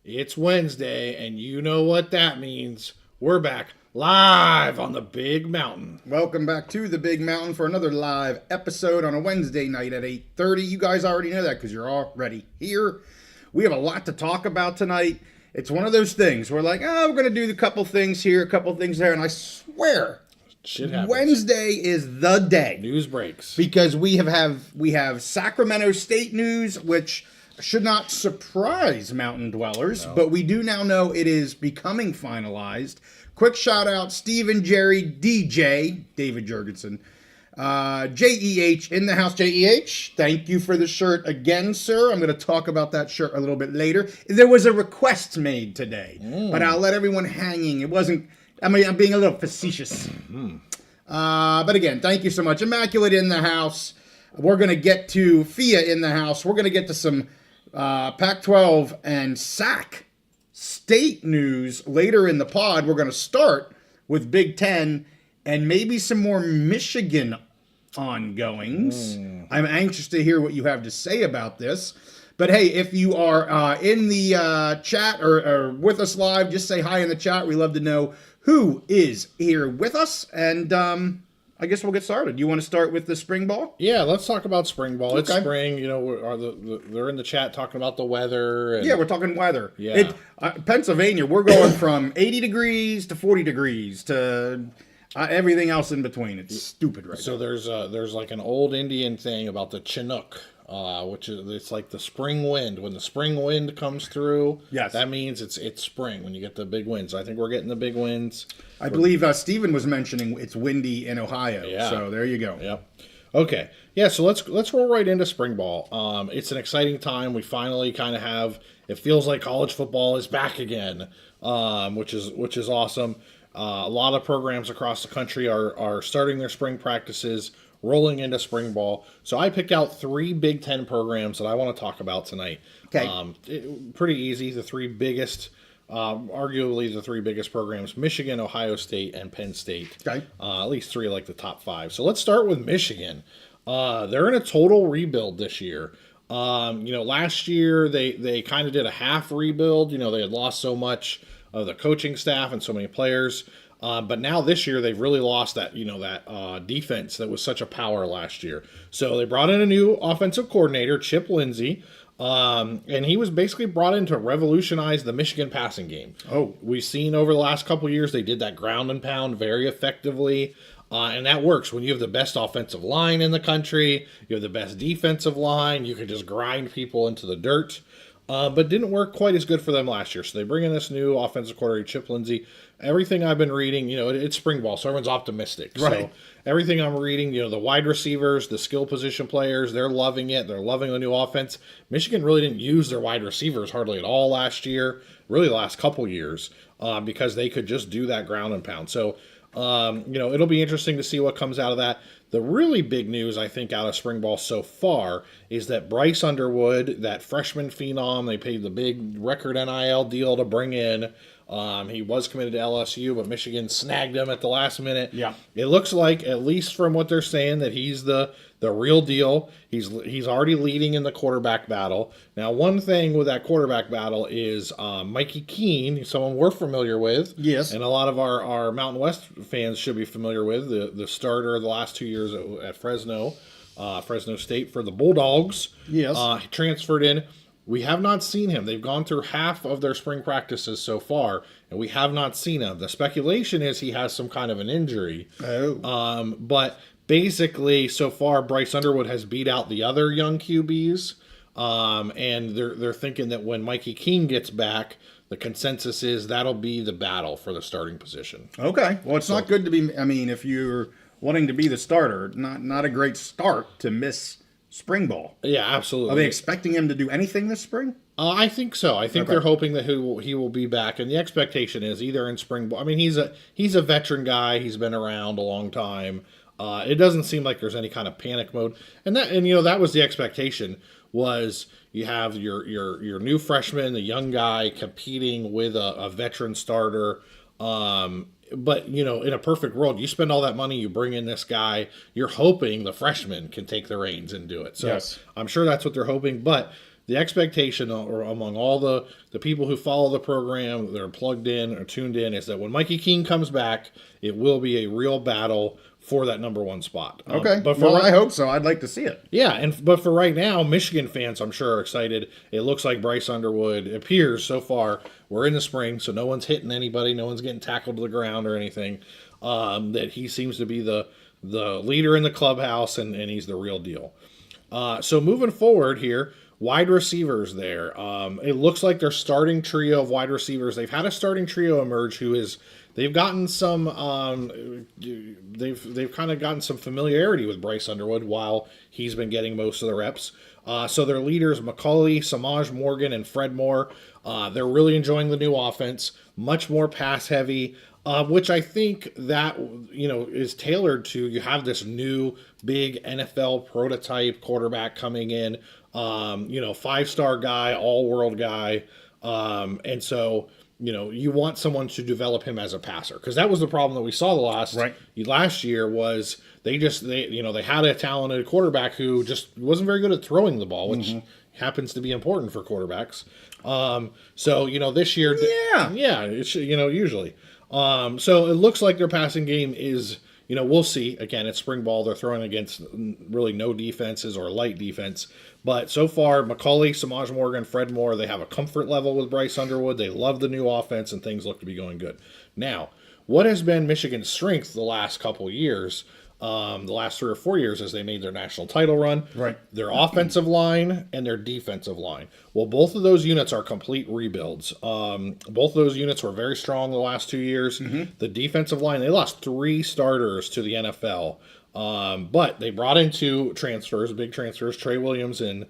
It's Wednesday, and you know what that means. We're back live on the Big Mountain. Welcome back to the Big Mountain for another live episode on a Wednesday night at 8:30. You guys already know that because you're already here. We have a lot to talk about tonight. It's one of those things. We're like, we're going to do a couple things here, a couple things there, and I swear, Shit happens. Wednesday is the day. News breaks. Because we have Sacramento State news, which should not surprise mountain dwellers, but we do now know it is becoming finalized. Quick shout out, Stephen, Jerry, DJ, David Jurgensen, JEH in the house. JEH, thank you for the shirt again, sir. I'm going to talk about that shirt a little bit later. There was a request made today, but I'll let everyone hanging. It wasn't, I'm being a little facetious. But again, thank you so much. Immaculate in the house. We're going to get to FIA in the house. We're going to get to some Pac-12 and Sac State news later in the pod. We're going to start with Big Ten and maybe some more Michigan ongoings. I'm anxious to hear what you have to say about this. But hey, if you are in the chat or with us live, just say hi in the chat. We love to know who is here with us. And I guess we'll get started. You want to start with the spring ball? Yeah, let's talk about spring ball. Okay. It's spring. You know, they're in the chat talking about the weather. And, Yeah, we're talking weather. Yeah. Pennsylvania, we're going from 80 degrees to 40 degrees to everything else in between. It's stupid right So now. there's like an old Indian thing about the Chinook, which is it's like the spring wind. When the spring wind comes through, Yes. that means it's spring when you get the big winds. I think we're getting the big winds. I believe Stephen was mentioning it's windy in Ohio. Yeah. So there you go. Yep. Okay. Yeah. So let's roll right into spring ball. It's an exciting time. We finally kind of have. It feels like college football is back again, which is awesome. A lot of programs across the country are starting their spring practices, rolling into spring ball. So I picked out 3 Big Ten programs that I want to talk about tonight. Okay. Pretty easy. The 3 biggest. Arguably the 3 biggest programs: Michigan, Ohio State, and Penn State. Okay. At least 3 like the top 5. So let's start with Michigan. They're in a total rebuild this year. Last year they kind of did a half rebuild. They had lost so much of the coaching staff and so many players. But now this year they've really lost that defense that was such a power last year. So they brought in a new offensive coordinator, Chip Lindsey. And he was basically brought in to revolutionize the Michigan passing game. We've seen over the last couple of years they did that ground and pound very effectively. And that works when you have the best offensive line in the country, you have the best defensive line, you can just grind people into the dirt. But didn't work quite as good for them last year. So they bring in this new offensive coordinator, Chip Lindsey. Everything I've been reading, it's spring ball, so everyone's optimistic. Right. So everything I'm reading, the wide receivers, the skill position players, they're loving it. They're loving the new offense. Michigan really didn't use their wide receivers hardly at all last year, really the last couple years, because they could just do that ground and pound. So, it'll be interesting to see what comes out of that. The really big news, I think, out of spring ball so far is that Bryce Underwood, that freshman phenom, they paid the big record NIL deal to bring in. He was committed to LSU, but Michigan snagged him at the last minute. Yeah. It looks like, at least from what they're saying, that he's the real deal. He's already leading in the quarterback battle. Now, one thing with that quarterback battle is Mikey Keene, someone we're familiar with. Yes. And a lot of our Mountain West fans should be familiar with, the starter of the last 2 years at Fresno State for the Bulldogs. Yes. He transferred in. We have not seen him. They've gone through half of their spring practices so far, and we have not seen him. The speculation is he has some kind of an injury. But basically, so far, Bryce Underwood has beat out the other young QBs, and they're thinking that when Mikey Keene gets back, the consensus is that'll be the battle for the starting position. Okay. Well, it's not good to be, if you're wanting to be the starter, not a great start to miss spring ball. Yeah, absolutely. Are they expecting him to do anything this spring? I think so. I think they're hoping that he will be back, and the expectation is either in spring ball. He's a veteran guy. He's been around a long time. It doesn't seem like there's any kind of panic mode, and that was the expectation. Was you have your new freshman, the young guy, competing with a veteran starter. But, in a perfect world, you spend all that money, you bring in this guy, you're hoping the freshman can take the reins and do it. So yes. I'm sure that's what they're hoping. But the expectation or among all the people who follow the program, they're plugged in or tuned in, is that when Mikey Keene comes back, it will be a real battle for that number one spot. Okay. But I hope so. I'd like to see it. Yeah, but for right now, Michigan fans, I'm sure, are excited. It looks like Bryce Underwood appears so far. We're in the spring, so no one's hitting anybody, no one's getting tackled to the ground or anything. That he seems to be the leader in the clubhouse, and he's the real deal. So moving forward here, wide receivers there. It looks like their starting trio of wide receivers. They've had a starting trio emerge who is. They've gotten some. They've kind of gotten some familiarity with Bryce Underwood while he's been getting most of the reps. So their leaders, McCauley, Samaj Morgan, and Fred Moore, they're really enjoying the new offense. Much more pass heavy, which I think that is tailored to. You have this new big NFL prototype quarterback coming in. 5-star guy, all-world guy, and so. You want someone to develop him as a passer, because that was the problem that we saw last year was they had a talented quarterback who just wasn't very good at throwing the ball, which happens to be important for quarterbacks. So this year, usually. So it looks like their passing game is, we'll see. Again, it's spring ball. They're throwing against really no defenses or light defense. But so far, McCauley, Samaj Morgan, Fred Moore, they have a comfort level with Bryce Underwood. They love the new offense, and things look to be going good. Now, what has been Michigan's strength the last couple years, the last 3 or 4 years as they made their national title run? Right. Their offensive line and their defensive line. Well, both of those units are complete rebuilds. Both of those units were very strong the last 2 years. The defensive line, they lost 3 starters to the NFL. But they brought in 2 transfers, big transfers, Trey Williams and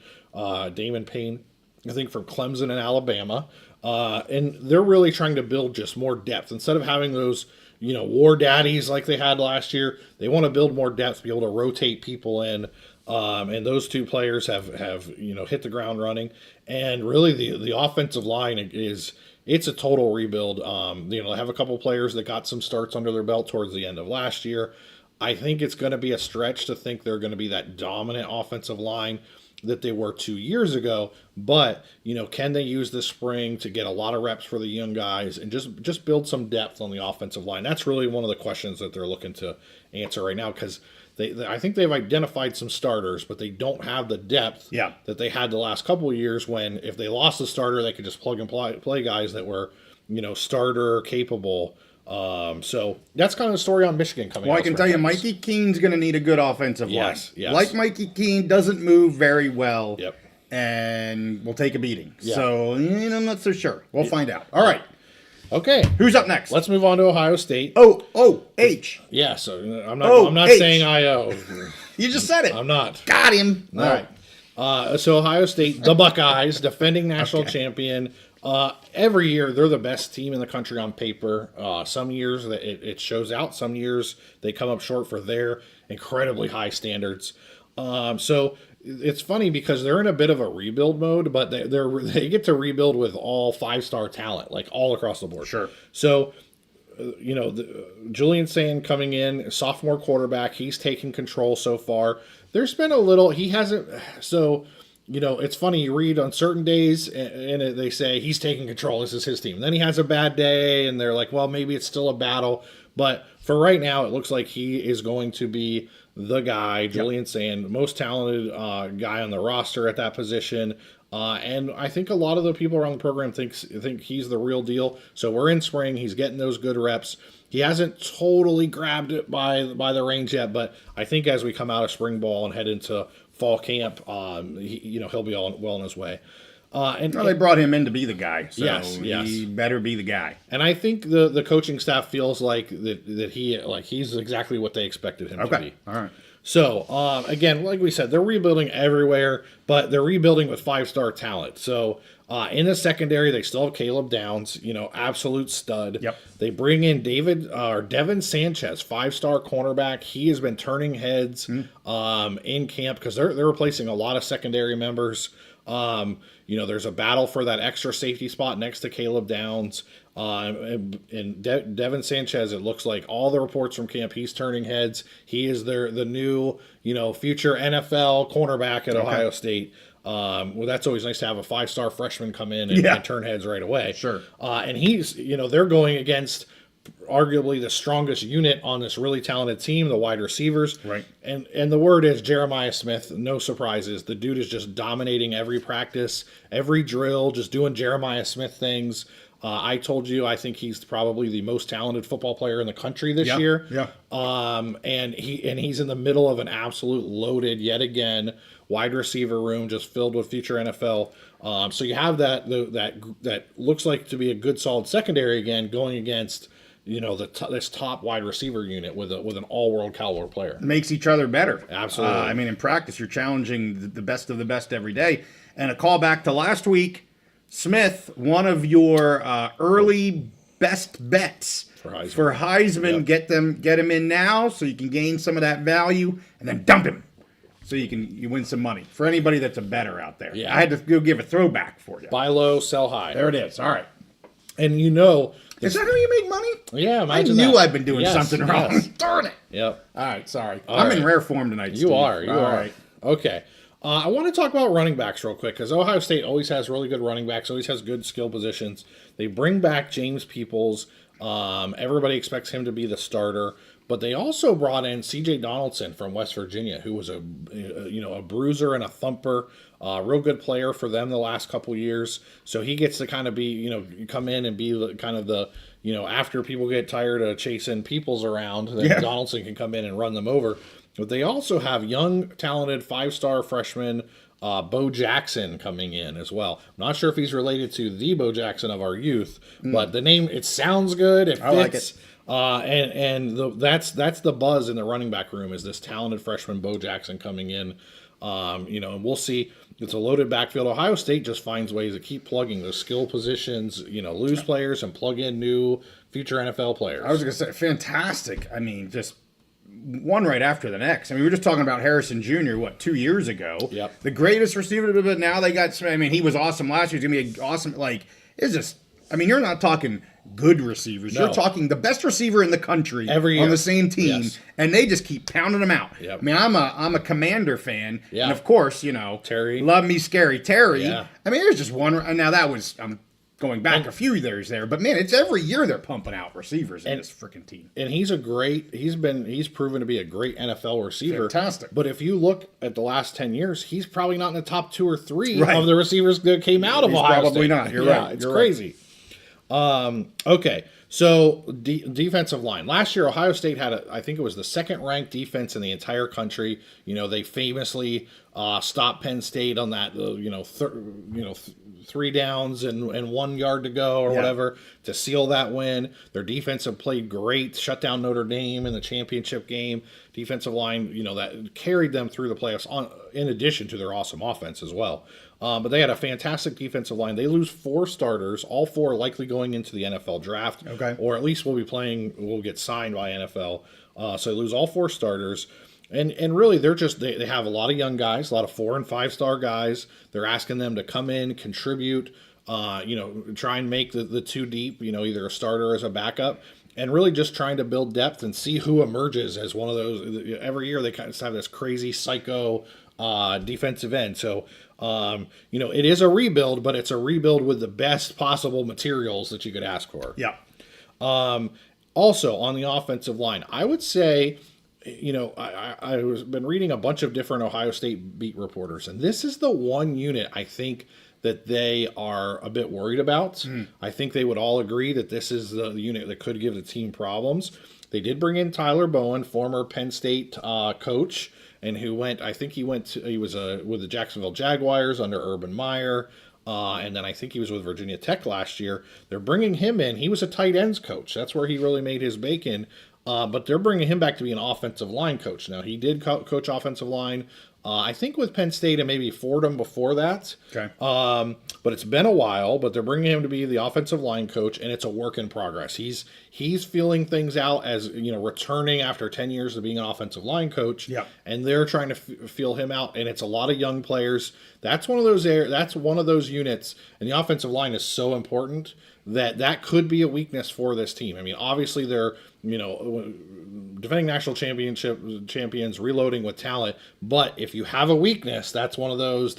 Damon Payne, I think from Clemson and Alabama. And they're really trying to build just more depth. Instead of having those, war daddies like they had last year, they want to build more depth, be able to rotate people in. And those 2 players have hit the ground running. And really the offensive line it's a total rebuild. They have a couple players that got some starts under their belt towards the end of last year. I think it's going to be a stretch to think they're going to be that dominant offensive line that they were 2 years ago. But, can they use this spring to get a lot of reps for the young guys and just build some depth on the offensive line? That's really one of the questions that they're looking to answer right now, because I think they've identified some starters, but they don't have the depth that they had the last couple of years when if they lost a starter, they could just plug and play guys that were, starter capable. So that's kind of the story on Michigan coming. Well, I can tell you, Mikey Keene's going to need a good offensive line. Yes. Like Mikey Keene doesn't move very well. Yep. And will take a beating. Yeah. So I'm not so sure. We'll find out. All right. Okay. Who's up next? Let's move on to Ohio State. O-H. Yeah. So I'm not saying I-O. You just said it. I'm not. Got him. No. All right. So Ohio State, the Buckeyes, defending national champion. Every year, they're the best team in the country on paper. Some years it shows out. Some years they come up short for their incredibly high standards. So it's funny because they're in a bit of a rebuild mode, but they get to rebuild with all 5-star talent, like all across the board. Sure. So, Julian Sand coming in, sophomore quarterback, he's taken control so far. There's been a little, he hasn't, so... it's funny, you read on certain days and they say he's taking control, this is his team. Then he has a bad day and they're like, well, maybe it's still a battle. But for right now, it looks like he is going to be the guy, Julian Sand, most talented guy on the roster at that position. And I think a lot of the people around the program think he's the real deal. So we're in spring. He's getting those good reps. He hasn't totally grabbed it by the reins yet, but I think as we come out of spring ball and head into fall camp, he'll be well on his way. They brought him in to be the guy, so yes. He better be the guy. And I think the coaching staff feels like that he's exactly what they expected him to be. All right. So again, like we said, they're rebuilding everywhere, but they're rebuilding with 5-star talent. So in the secondary, they still have Caleb Downs, absolute stud. Yep. They bring in Devin Sanchez, 5-star cornerback. He has been turning heads in camp because they're replacing a lot of secondary members. There's a battle for that extra safety spot next to Caleb Downs. And Devin Sanchez, it looks like all the reports from camp, he's turning heads. He is the new, future NFL cornerback at Ohio State. Well, that's always nice to have a 5-star freshman come in and turn heads right away. Sure. And he's, they're going against arguably the strongest unit on this really talented team, the wide receivers. Right. And the word is Jeremiah Smith, no surprises. The dude is just dominating every practice, every drill, just doing Jeremiah Smith things. I told you I think he's probably the most talented football player in the country this year. Yeah. And he's in the middle of an absolute loaded, yet again, wide receiver room just filled with future NFL. So you have that looks like to be a good solid secondary again going against this top wide receiver unit with an all-world caliber player. Makes each other better. Absolutely. I mean, in practice, you're challenging the best of the best every day. And a call back to last week, Smith, one of your early best bets for Heisman. Yep. Get him in now so you can gain some of that value, and then dump him so you win some money. For anybody that's a bettor out there. Yeah. I had to go give a throwback for you. Buy low, sell high. There it is. All right. And is that how you make money? Yeah, imagine I knew that. I've been doing something wrong. Yes. Darn it. Yep. All right, sorry. I'm in rare form tonight, Steve. You are. All right. Okay. I want to talk about running backs real quick because Ohio State always has really good running backs, always has good skill positions. They bring back James Peoples. Everybody expects him to be the starter. But they also brought in C.J. Donaldson from West Virginia, who was a bruiser and a thumper, real good player for them the last couple years. So he gets to kind of be, come in and be the after people get tired of chasing Peoples around, then Donaldson can come in and run them over. But they also have young, talented 5-star freshman Bo Jackson coming in as well. I'm not sure if he's related to the Bo Jackson of our youth, but the name, it sounds good. It fits. I like it. That's the buzz in the running back room is this talented freshman Bo Jackson coming in. And we'll see. It's a loaded backfield. Ohio State just finds ways to keep plugging those skill positions, lose players and plug in new future NFL players. I was going to say, fantastic. I mean, just one right after the next. I mean, we were just talking about Harrison Jr., 2 years ago? Yep. The greatest receiver, but now they got, he was awesome last year. He's going to be awesome. It's just, you're not talking good receivers. No. You're talking the best receiver in the country every year on the same team, and they just keep pounding them out. Yep. I'm a Commander fan, yeah. and of course, Terry, love me scary Terry. Yeah. There's just one. And now that was going back a few years there, but man, it's every year they're pumping out receivers in this freaking team. And he's proven to be a great NFL receiver. Fantastic. But if you look at the last 10 years, he's probably not in the top 2 or 3 of the receivers that came out of Ohio State. Probably not. You're right. It's crazy. Okay. So defensive line. Last year, Ohio State had I think it was the second ranked defense in the entire country. They famously stopped Penn State on that 3 downs and 1 yard to go or whatever to seal that win. Their defense have played great, shut down Notre Dame in the championship game. Defensive line, that carried them through the playoffs in addition to their awesome offense as well. But they had a fantastic defensive line. They lose 4 starters, all 4 likely going into the NFL draft. Okay. Or at least we'll get signed by NFL. So they lose all 4 starters. And really, they have a lot of young guys, a lot of 4 and 5-star guys. They're asking them to come in, contribute, try and make the 2 deep, either a starter or as a backup. And really just trying to build depth and see who emerges as one of those. Every year they kind of have this crazy psycho defensive end. So, it is a rebuild, but it's a rebuild with the best possible materials that you could ask for. Yeah. Also, on the offensive line, I would say, I've been reading a bunch of different Ohio State beat reporters, and this is the one unit I think that they are a bit worried about. I think they would all agree that this is the unit that could give the team problems. They did bring in Tyler Bowen, former Penn State coach, and he was with the Jacksonville Jaguars under Urban Meyer, and then I think he was with Virginia Tech last year. They're bringing him in. He was a tight ends coach. That's where he really made his bacon. But they're bringing him back to be an offensive line coach. Now, he did coach offensive line, I think with Penn State and maybe Fordham before that. Okay. But it's been a while, but they're bringing him to be the offensive line coach, and it's a work in progress. He's feeling things out as, returning after 10 years of being an offensive line coach. Yeah. And they're trying to feel him out, and it's a lot of young players. That's one of those units, and the offensive line is so important that could be a weakness for this team. Obviously they're, defending national champions, reloading with talent, but if you have a weakness, that's one of those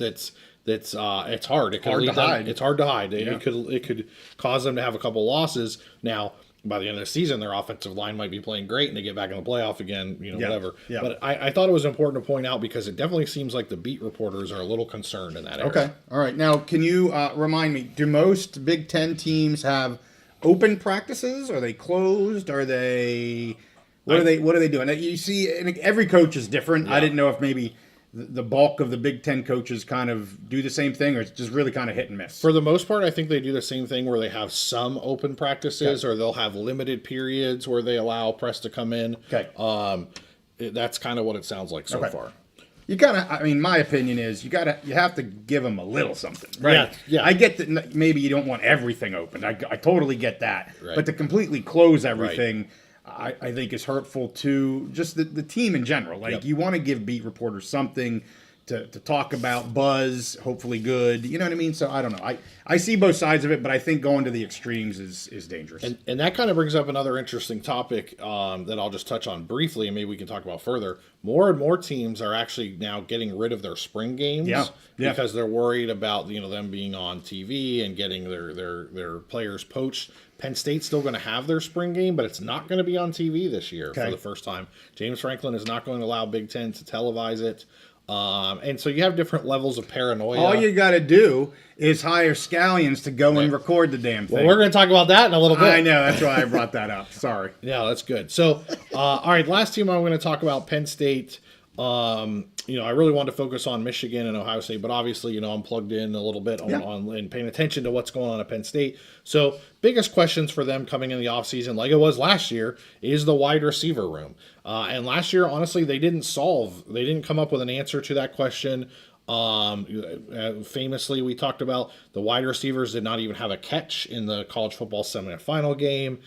that's it's hard. It could Hard to hide. It's hard to hide. Yeah. It could cause them to have a couple losses. Now, by the end of the season, their offensive line might be playing great, and they get back in the playoff again. Whatever. Yeah. But I thought it was important to point out because it definitely seems like the beat reporters are a little concerned in that area. Okay. All right. Now, can you remind me? Do most Big Ten teams have open practices? Are they closed? Are they? What are they doing? You see, and every coach is different. Yeah. I didn't know if maybe the bulk of the Big Ten coaches kind of do the same thing, or it's just really kind of hit and miss. For the most part, I think they do the same thing where they have some open practices, or they'll have limited periods where they allow press to come in. Okay. That's kind of what it sounds like so far. You kind of, I mean, my opinion is you have to give them a little something, right? Yeah. I get that maybe you don't want everything open. I totally get that. Right. But to completely close everything, I think is hurtful to just the team in general. Like, you want to give beat reporters something to talk about, buzz, hopefully good. You know what I mean? So I don't know. I see both sides of it, but I think going to the extremes is dangerous. And that kind of brings up another interesting topic that I'll just touch on briefly, and maybe we can talk about further. More and more teams are actually now getting rid of their spring games because they're worried about them being on TV and getting their players poached. Penn State's still going to have their spring game, but it's not going to be on TV this year for the first time. James Franklin is not going to allow Big Ten to televise it. And so you have different levels of paranoia. All you got to do is hire scallions to go and record the damn thing. Well, we're going to talk about that in a little bit. I know. That's why I brought that up. Sorry. Yeah, that's good. So, all right, last team I'm going to talk about, Penn State. I really wanted to focus on Michigan and Ohio State, but obviously, I'm plugged in a little bit on and paying attention to what's going on at Penn State. So, biggest questions for them coming in the offseason, like it was last year, is the wide receiver room. And last year, honestly, they didn't come up with an answer to that question. Famously, we talked about the wide receivers did not even have a catch in the college football semifinal game.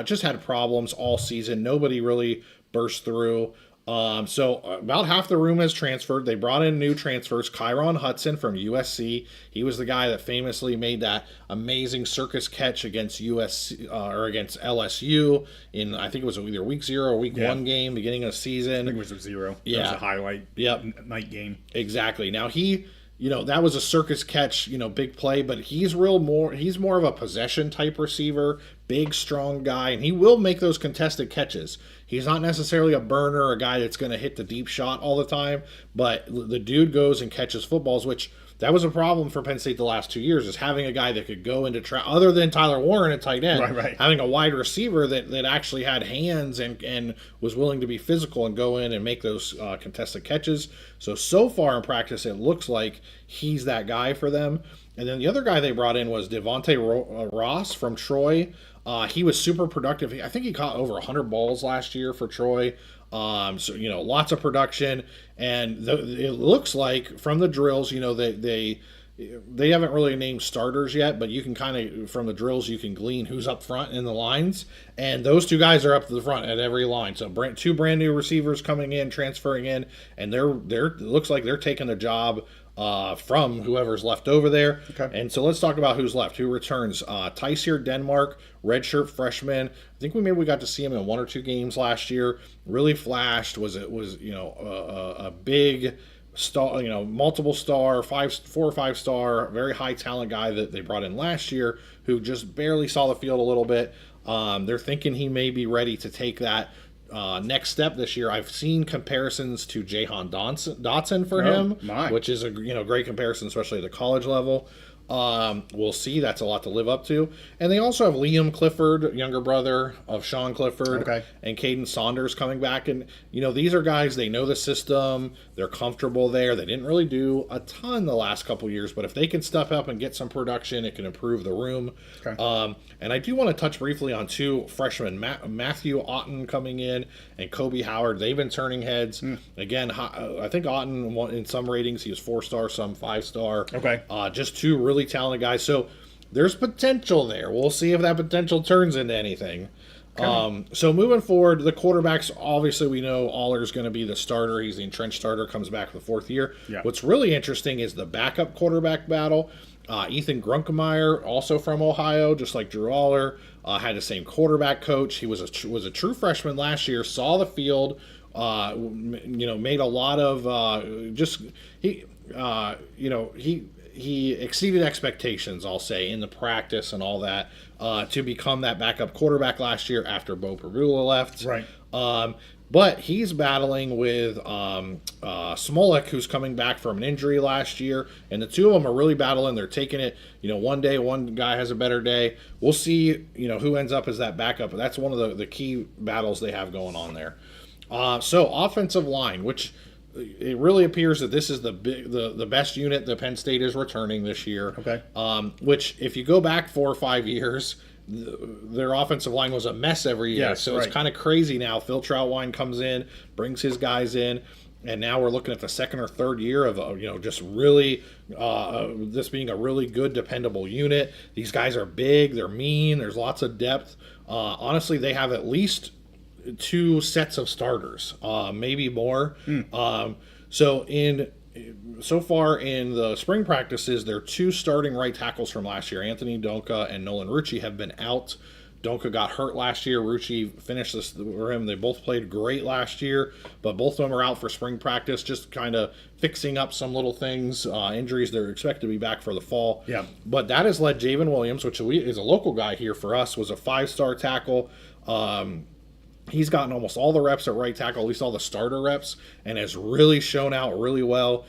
Just had problems all season. Nobody really burst through. So about half the room has transferred. They brought in new transfers. Kyron Hudson from USC. He was the guy that famously made that amazing circus catch against USC or against LSU in, I think it was either week 0 or week 1 game, beginning of the season. I think it was a 0. Yeah. It was a highlight night game. Exactly. Now that was a circus catch, big play, but he's more of a possession type receiver, big, strong guy, and he will make those contested catches. He's not necessarily a burner, a guy that's going to hit the deep shot all the time, but the dude goes and catches footballs, which that was a problem for Penn State the last 2 years, is having a guy that could go into other than Tyler Warren at tight end, having a wide receiver that actually had hands and was willing to be physical and go in and make those contested catches. So far in practice, it looks like he's that guy for them. And then the other guy they brought in was Devontae Ross from Troy. He was super productive. I think he caught over 100 balls last year for Troy. Lots of production. And it looks like from the drills, they haven't really named starters yet, but you can kind of, from the drills, you can glean who's up front in the lines. And those two guys are up to the front at every line. So two brand new receivers coming in, transferring in, and it looks like they're taking the job from whoever's left over there. Okay. And so let's talk about who's left, who returns. Tysier Denmark, redshirt freshman. I think we got to see him in 1 or 2 games last year. Really flashed. Was a big star, multiple star, 4 or 5 star, very high talent guy that they brought in last year, who just barely saw the field a little bit. They're thinking he may be ready to take that next step this year. I've seen comparisons to Jahan Dotson for him, which is a great comparison, especially at the college level. We'll see. That's a lot to live up to. And they also have Liam Clifford, younger brother of Sean Clifford, and Caden Saunders coming back. And, these are guys, they know the system. They're comfortable there. They didn't really do a ton the last couple years, but if they can step up and get some production, it can improve the room. And I do want to touch briefly on 2 freshmen, Matthew Otten coming in and Kobe Howard. They've been turning heads. Again, I think Otten, in some ratings, he was 4-star, some 5-star. Just 2 really talented guys. So there's potential there. We'll see if that potential turns into anything. So moving forward, the quarterbacks, obviously we know Aller's going to be the starter. He's the entrenched starter, comes back for the 4th year. What's really interesting is the backup quarterback battle. Ethan Grunkemeyer, also from Ohio, just like Drew Aller, had the same quarterback coach. He was a true freshman last year, saw the field, made a lot of he exceeded expectations, I'll say, in the practice and all that, to become that backup quarterback last year after Bo Perulla left. Right. But he's battling with Smolik, who's coming back from an injury last year, and the two of them are really battling. They're taking it, one day one guy has a better day. We'll see, who ends up as that backup. But that's one of the key battles they have going on there. So offensive line, which it really appears that this is the best unit that Penn State is returning this year. Okay. Which, if you go back 4 or 5 years, their offensive line was a mess every year. Yes, so right. It's kind of crazy now. Phil Troutwine comes in, brings his guys in, and now we're looking at the second or third year of just really this being a really good, dependable unit. These guys are big, they're mean, there's lots of depth. Honestly, they have at least 2 sets of starters, maybe more. So far in the spring practices, their 2 starting right tackles from last year, Anthony Donka and Nolan Rucci, have been out. Donka got hurt last year. Rucci finished this for him. They both played great last year, but both of them are out for spring practice, just kind of fixing up some little things, injuries. They're expected to be back for the fall. Yeah. But that has led Javen Williams, which is a local guy here for us, was a 5-star tackle. He's gotten almost all the reps at right tackle, at least all the starter reps, and has really shown out really well.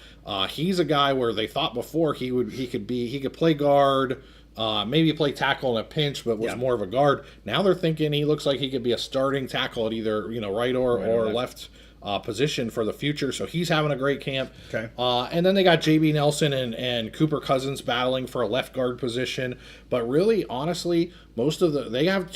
He's a guy where they thought before he could play guard, maybe play tackle in a pinch, but was more of a guard. Now they're thinking he looks like he could be a starting tackle at either right or left position for the future. So he's having a great camp. Okay. And then they got JB Nelson and Cooper Cousins battling for a left guard position. But really, honestly, they have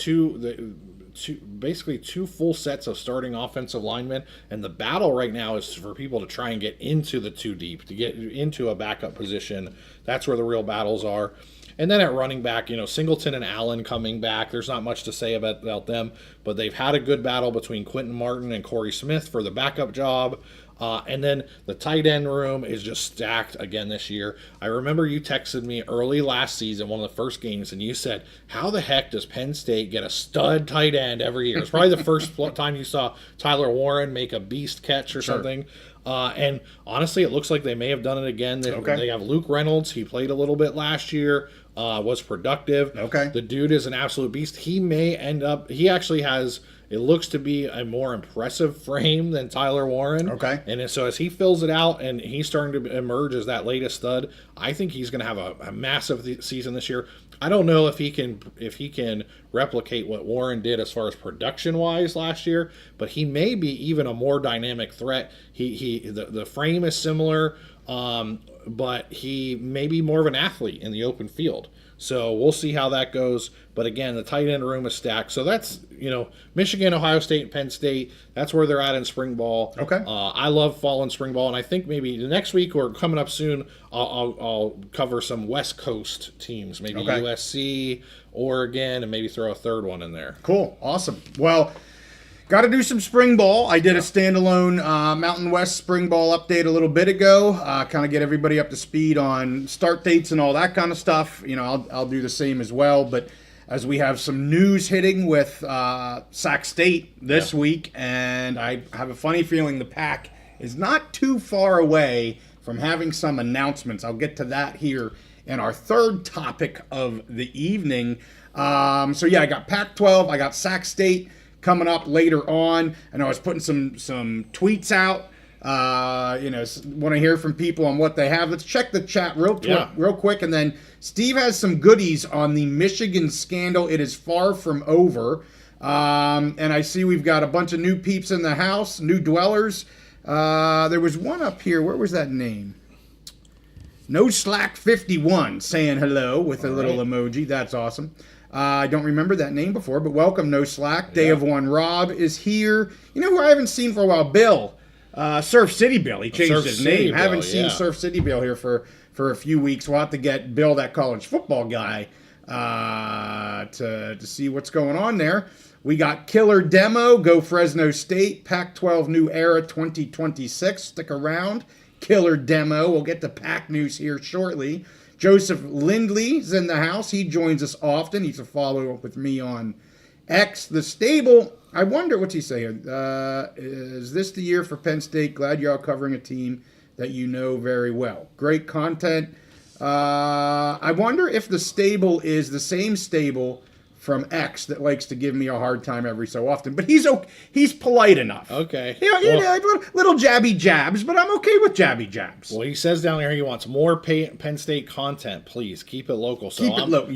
basically 2 full sets of starting offensive linemen, and the battle right now is for people to try and get into the 2 deep, to get into a backup position. That's where the real battles are. And then at running back, Singleton and Allen coming back. There's not much to say about them, but they've had a good battle between Quentin Martin and Corey Smith for the backup job. And then the tight end room is just stacked again this year. I remember you texted me early last season, one of the first games, and you said, how the heck does Penn State get a stud tight end every year? It's probably the first time you saw Tyler Warren make a beast catch or something. And honestly, it looks like they may have done it again. They have Luke Reynolds. He played a little bit last year, was productive. Okay. The dude is an absolute beast. He may end up – he actually has – it looks to be a more impressive frame than Tyler Warren. Okay. And so as he fills it out and he's starting to emerge as that latest stud, I think he's going to have a massive season this year. I don't know if he can replicate what Warren did as far as production-wise last year, but he may be even a more dynamic threat. The frame is similar, but he may be more of an athlete in the open field. So we'll see how that goes. But again, the tight end room is stacked. So that's, Michigan, Ohio State, and Penn State. That's where they're at in spring ball. Okay. I love fall and spring ball. And I think maybe the next week or coming up soon, I'll cover some West Coast teams. Maybe USC, Oregon, and maybe throw a third one in there. Cool. Awesome. Well, got to do some spring ball. I did a standalone Mountain West spring ball update a little bit ago, kind of get everybody up to speed on start dates and all that kind of stuff. I'll do the same as well. But as we have some news hitting with Sac State this week, and I have a funny feeling the PAC is not too far away from having some announcements. I'll get to that here in our third topic of the evening. I got PAC-12, I got Sac State coming up later on. I know I was putting some tweets out. Want to hear from people on what they have. Let's check the chat real quick, and then Steve has some goodies on the Michigan scandal. It is far from over. And I see we've got a bunch of new peeps in the house, new dwellers. There was one up here. Where was that name? No Slack 51 saying hello with a little emoji. That's awesome. I don't remember that name before, but welcome, No Slack. Day of One Rob is here. You know who I haven't seen for a while? Bill. Surf City Bill. He changed his name. Haven't seen Surf City Bill here for a few weeks. We'll have to get Bill, that college football guy, to see what's going on there. We got Killer Demo, Go Fresno State, Pac-12 New Era 2026. Stick around. Killer Demo. We'll get the PAC news here shortly. Joseph Lindley's in the house. He joins us often. He's a follow-up with me on X. The Stable, I wonder, what's he saying? Is this the year for Penn State? Glad you're all covering a team that you know very well. Great content. I wonder if the stable is the same stable from X that likes to give me a hard time every so often. But he's okay. He's polite enough. Okay. Little jabby jabs, but I'm okay with jabby jabs. Well, he says down there he wants more Penn State content. Please keep it local. So keep it local.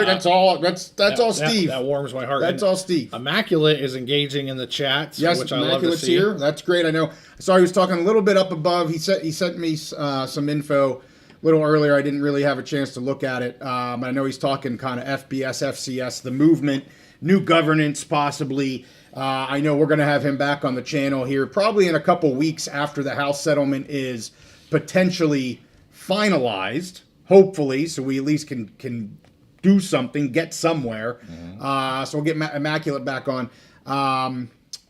That's all. That's all Steve. That warms my heart. That's all Steve. Immaculate is engaging in the chat. Yes, which I love to Immaculate's see. here. That's great. I know. Sorry, he was talking a little bit up above. He sent me some info a little earlier. I didn't really have a chance to look at it. I know he's talking kind of FBS, FCS, the movement, new governance possibly. I know we're going to have him back on the channel here probably in a couple weeks after the House settlement is potentially finalized, hopefully, so we at least can do something, get somewhere. So we'll get Immaculate back on.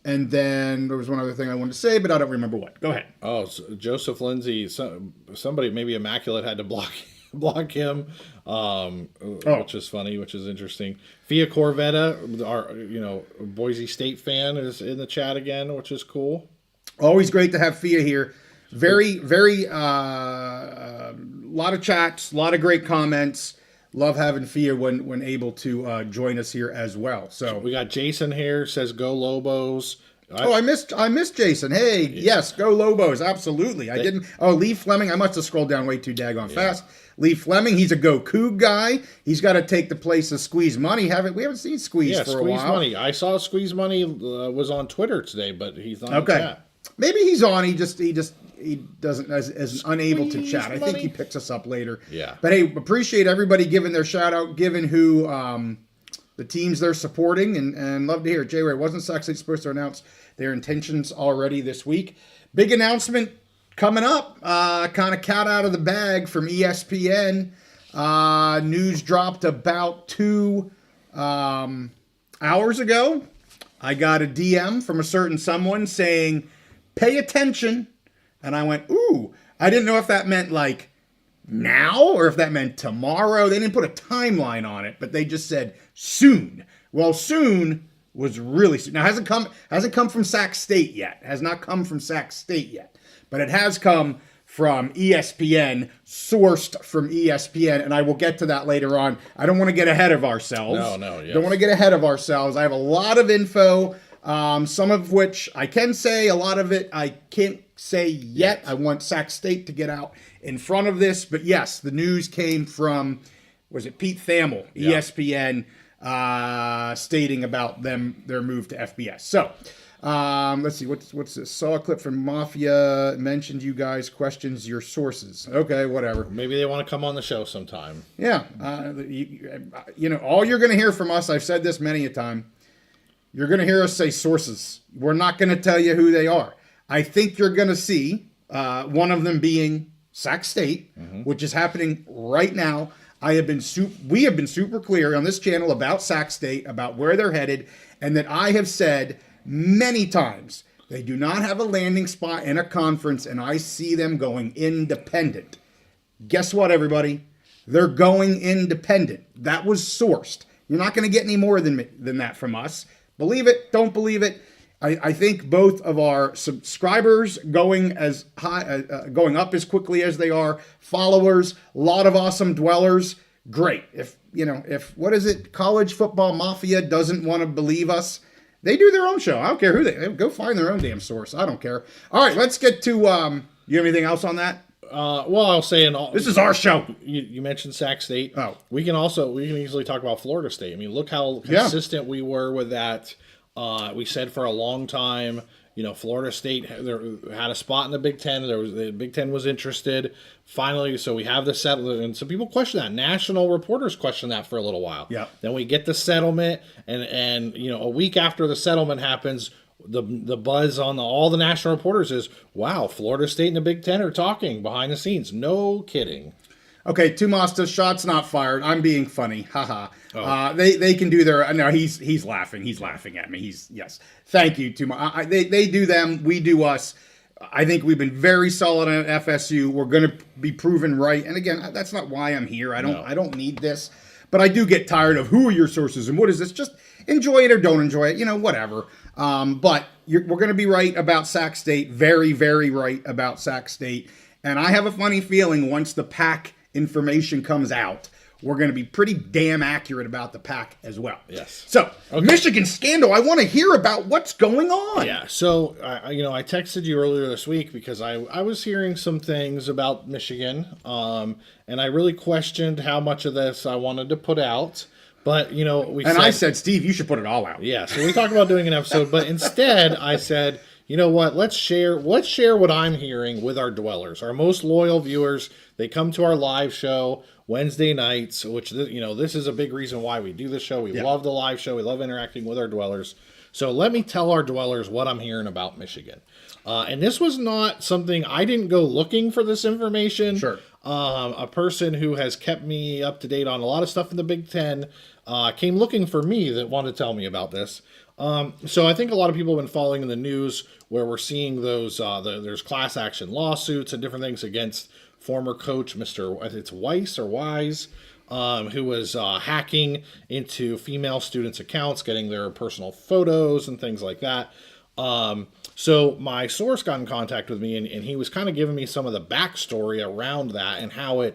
And then there was one other thing I wanted to say, but I don't remember what. Go ahead. Oh, so Joseph Lindsay, somebody, maybe Immaculate had to block him, which is funny, which is interesting. Fia Corvetta, our Boise State fan, is in the chat again, which is cool. Always great to have Fia here. Very, very, lot of chats, a lot of great comments. Love having Fia when able to join us here as well. So we got Jason here, says go Lobos. I missed Jason. Hey, yes, go Lobos, absolutely. I didn't. Oh, Lee Fleming. I must have scrolled down way too daggone fast. Lee Fleming, he's a go Coug guy. He's got to take the place of Squeeze Money. We haven't seen Squeeze for a while. Squeeze Money. I saw Squeeze Money was on Twitter today, but he's not in the chat. Maybe he's on. He doesn't is unable to chat. I think he picks us up later. Yeah. But hey, appreciate everybody giving their shout out, given who the teams they're supporting, and love to hear it. J-Ray, wasn't Sac State supposed to announce their intentions already this week? Big announcement coming up. Kind of cat out of the bag from ESPN. News dropped about 2 hours ago. I got a DM from a certain someone saying, pay attention. And I went, ooh. I didn't know if that meant like now or if that meant tomorrow. They didn't put a timeline on it, but they just said soon. Well, soon was really soon. Now, hasn't come from Sac State yet. Has not come from Sac State yet. But it has come from ESPN, sourced from ESPN, and I will get to that later on. I don't want to get ahead of ourselves. No. Yes. Don't want to get ahead of ourselves. I have a lot of info, some of which I can say, a lot of it I can't say yet. I want Sac State to get out in front of this. But yes, the news came from, was it Pete Thamel, ESPN, stating about their move to FBS. So, let's see, what's this? Saw a clip from Mafia, mentioned you guys, questions your sources. Okay, whatever. Maybe they want to come on the show sometime. Yeah. All you're going to hear from us, I've said this many a time, you're going to hear us say sources. We're not going to tell you who they are. I think you're going to see one of them being Sac State, which is happening right now. We have been super clear on this channel about Sac State, about where they're headed, and that I have said many times they do not have a landing spot in a conference, and I see them going independent. Guess what, everybody? They're going independent. That was sourced. You're not going to get any more than that from us. Believe it, don't believe it. I think both of our subscribers going as high, going up as quickly as they are, followers, a lot of awesome dwellers, great. If what is it, College Football Mafia doesn't want to believe us, they do their own show. I don't care who they go find their own damn source. I don't care. All right, let's get to. You have anything else on that? Well, I'll say this is our show. You mentioned Sac State. Oh, we can easily talk about Florida State. I mean, look how consistent we were with that. We said for a long time, Florida State had a spot in the Big Ten. The Big Ten was interested. Finally, so we have the settlement, and some people question that. National reporters question that for a little while. Yeah. Then we get the settlement, and a week after the settlement happens, the buzz on all the national reporters is, wow, Florida State and the Big Ten are talking behind the scenes. No kidding. Okay, Tumasta, shots not fired. I'm being funny. Haha. Oh. They can do their. No, he's laughing. He's laughing at me. Yes. Thank you, Tumasta. They do them. We do us. I think we've been very solid on FSU. We're going to be proven right. And again, that's not why I'm here. I don't need this. But I do get tired of who are your sources and what is this? Just enjoy it or don't enjoy it. Whatever. But we're going to be right about Sac State. Very, very right about Sac State. And I have a funny feeling once the PAC information comes out, we're going to be pretty damn accurate about the PAC as well. Yes. So, Michigan scandal, I want to hear about what's going on. Yeah. So, I texted you earlier this week because I was hearing some things about Michigan, and I really questioned how much of this I wanted to put out. But, I said, Steve, you should put it all out. Yeah. So we talked about doing an episode, but instead I said, you know what? Let's share what I'm hearing with our dwellers, our most loyal viewers. They come to our live show Wednesday nights, which, this is a big reason why we do this show. We love the live show. We love interacting with our dwellers. So let me tell our dwellers what I'm hearing about Michigan. And this was not something, I didn't go looking for this information. Sure. A person who has kept me up to date on a lot of stuff in the Big Ten came looking for me that wanted to tell me about this. So I think a lot of people have been following in the news where we're seeing those, there's class action lawsuits and different things against former coach, it's Weiss or Wise, who was hacking into female students' accounts, getting their personal photos and things like that. So my source got in contact with me, and he was kind of giving me some of the backstory around that and how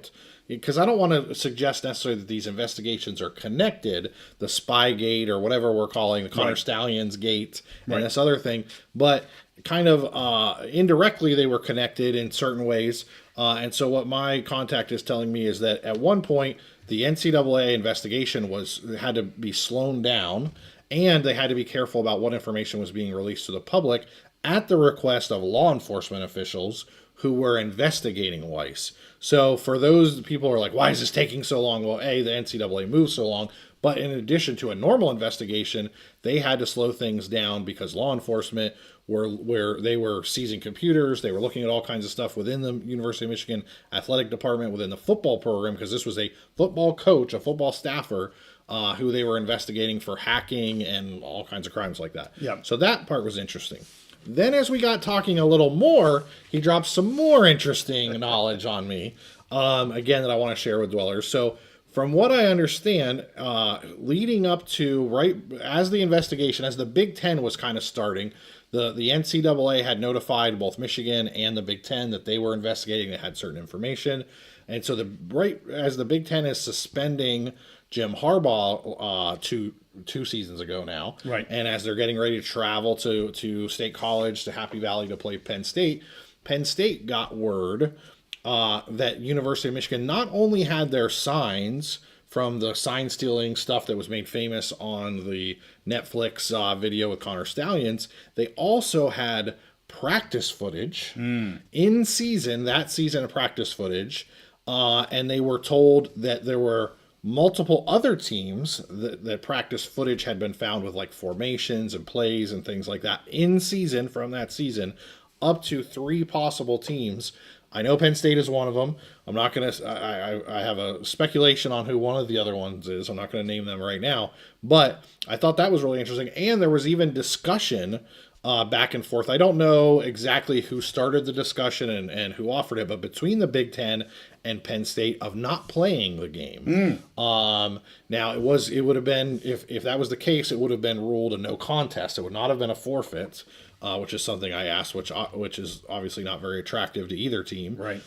because I don't want to suggest necessarily that these investigations are connected, the Spygate or whatever we're calling the Connor Stallions Gate and this other thing, but kind of indirectly they were connected in certain ways. And so what my contact is telling me is that at one point the NCAA investigation had to be slowed down, and they had to be careful about what information was being released to the public at the request of law enforcement officials who were investigating Weiss. So for those people who are like, why is this taking so long? Well, the NCAA moved so long. But in addition to a normal investigation, they had to slow things down because law enforcement they were seizing computers. They were looking at all kinds of stuff within the University of Michigan athletic department, within the football program, because this was a football coach, a football staffer, who they were investigating for hacking and all kinds of crimes like that. Yeah. So that part was interesting. Then as we got talking a little more, he dropped some more interesting knowledge on me, again, that I want to share with dwellers. So from what I understand, leading up to right as the Big Ten was kind of starting, the NCAA had notified both Michigan and the Big Ten that they were investigating, they had certain information. And so as the Big Ten is suspending Jim Harbaugh two seasons ago now, right, and as they're getting ready to travel to State College, to Happy Valley to play Penn State got word that University of Michigan not only had their signs from the sign stealing stuff that was made famous on the Netflix video with Connor Stallions, they also had practice footage in season, that season of practice footage, and they were told that there were multiple other teams that practice footage had been found with, like formations and plays and things like that in season from that season, up to 3 possible teams. I know Penn State is one of them. I'm not going to, I have a speculation on who one of the other ones is. I'm not going to name them right now, but I thought that was really interesting. And there was even discussion back and forth. I don't know exactly who started the discussion and who offered it, but between the Big Ten and Penn State of not playing the game. Now it would have been, if that was the case, it would have been ruled a no contest. It would not have been a forfeit. Which is something I asked, which is obviously not very attractive to either team. Right.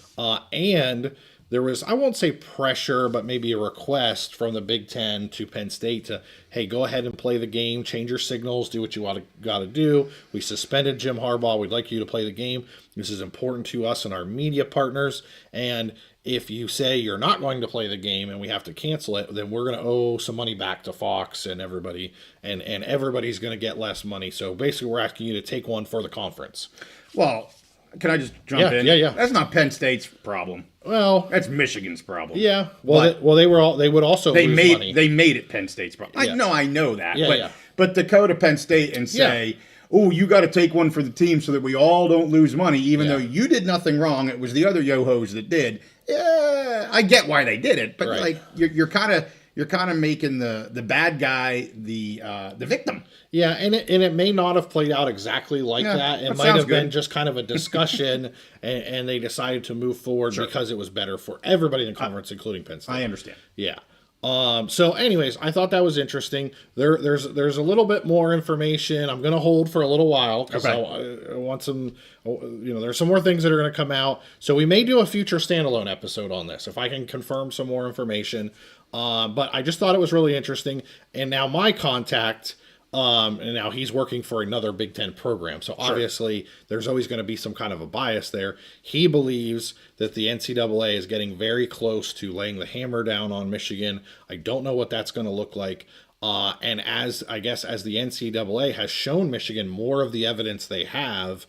And there was, I won't say pressure, but maybe a request from the Big Ten to Penn State to, hey, go ahead and play the game, change your signals, do what you got to do. We suspended Jim Harbaugh. We'd like you to play the game. This is important to us and our media partners. And if you say you're not going to play the game and we have to cancel it, then we're going to owe some money back to Fox and everybody, and everybody's going to get less money. So basically, we're asking you to take one for the conference. Well, can I just jump in? Yeah. That's not Penn State's problem. Well, that's Michigan's problem. Yeah. Well, they would also lose money. They made it Penn State's problem. Yeah. I know that. Yeah, but to go to Penn State and say, oh, you got to take one for the team so that we all don't lose money, even though you did nothing wrong. It was the other yo-hos that did. Yeah, I get why they did it, but like you're kind of making the bad guy the victim. Yeah, and it may not have played out exactly like that. It might have been just kind of a discussion, and they decided to move forward because it was better for everybody in the conference, including Penn State. I understand. Yeah. So, anyways, I thought that was interesting. There's a little bit more information. I'm going to hold for a little while because I want some. There's some more things that are going to come out. So we may do a future standalone episode on this if I can confirm some more information. But I just thought it was really interesting. And now my contact. And now he's working for another Big Ten program. So obviously there's always going to be some kind of a bias there. He believes that the NCAA is getting very close to laying the hammer down on Michigan. I don't know what that's going to look like. And as the NCAA has shown Michigan more of the evidence they have,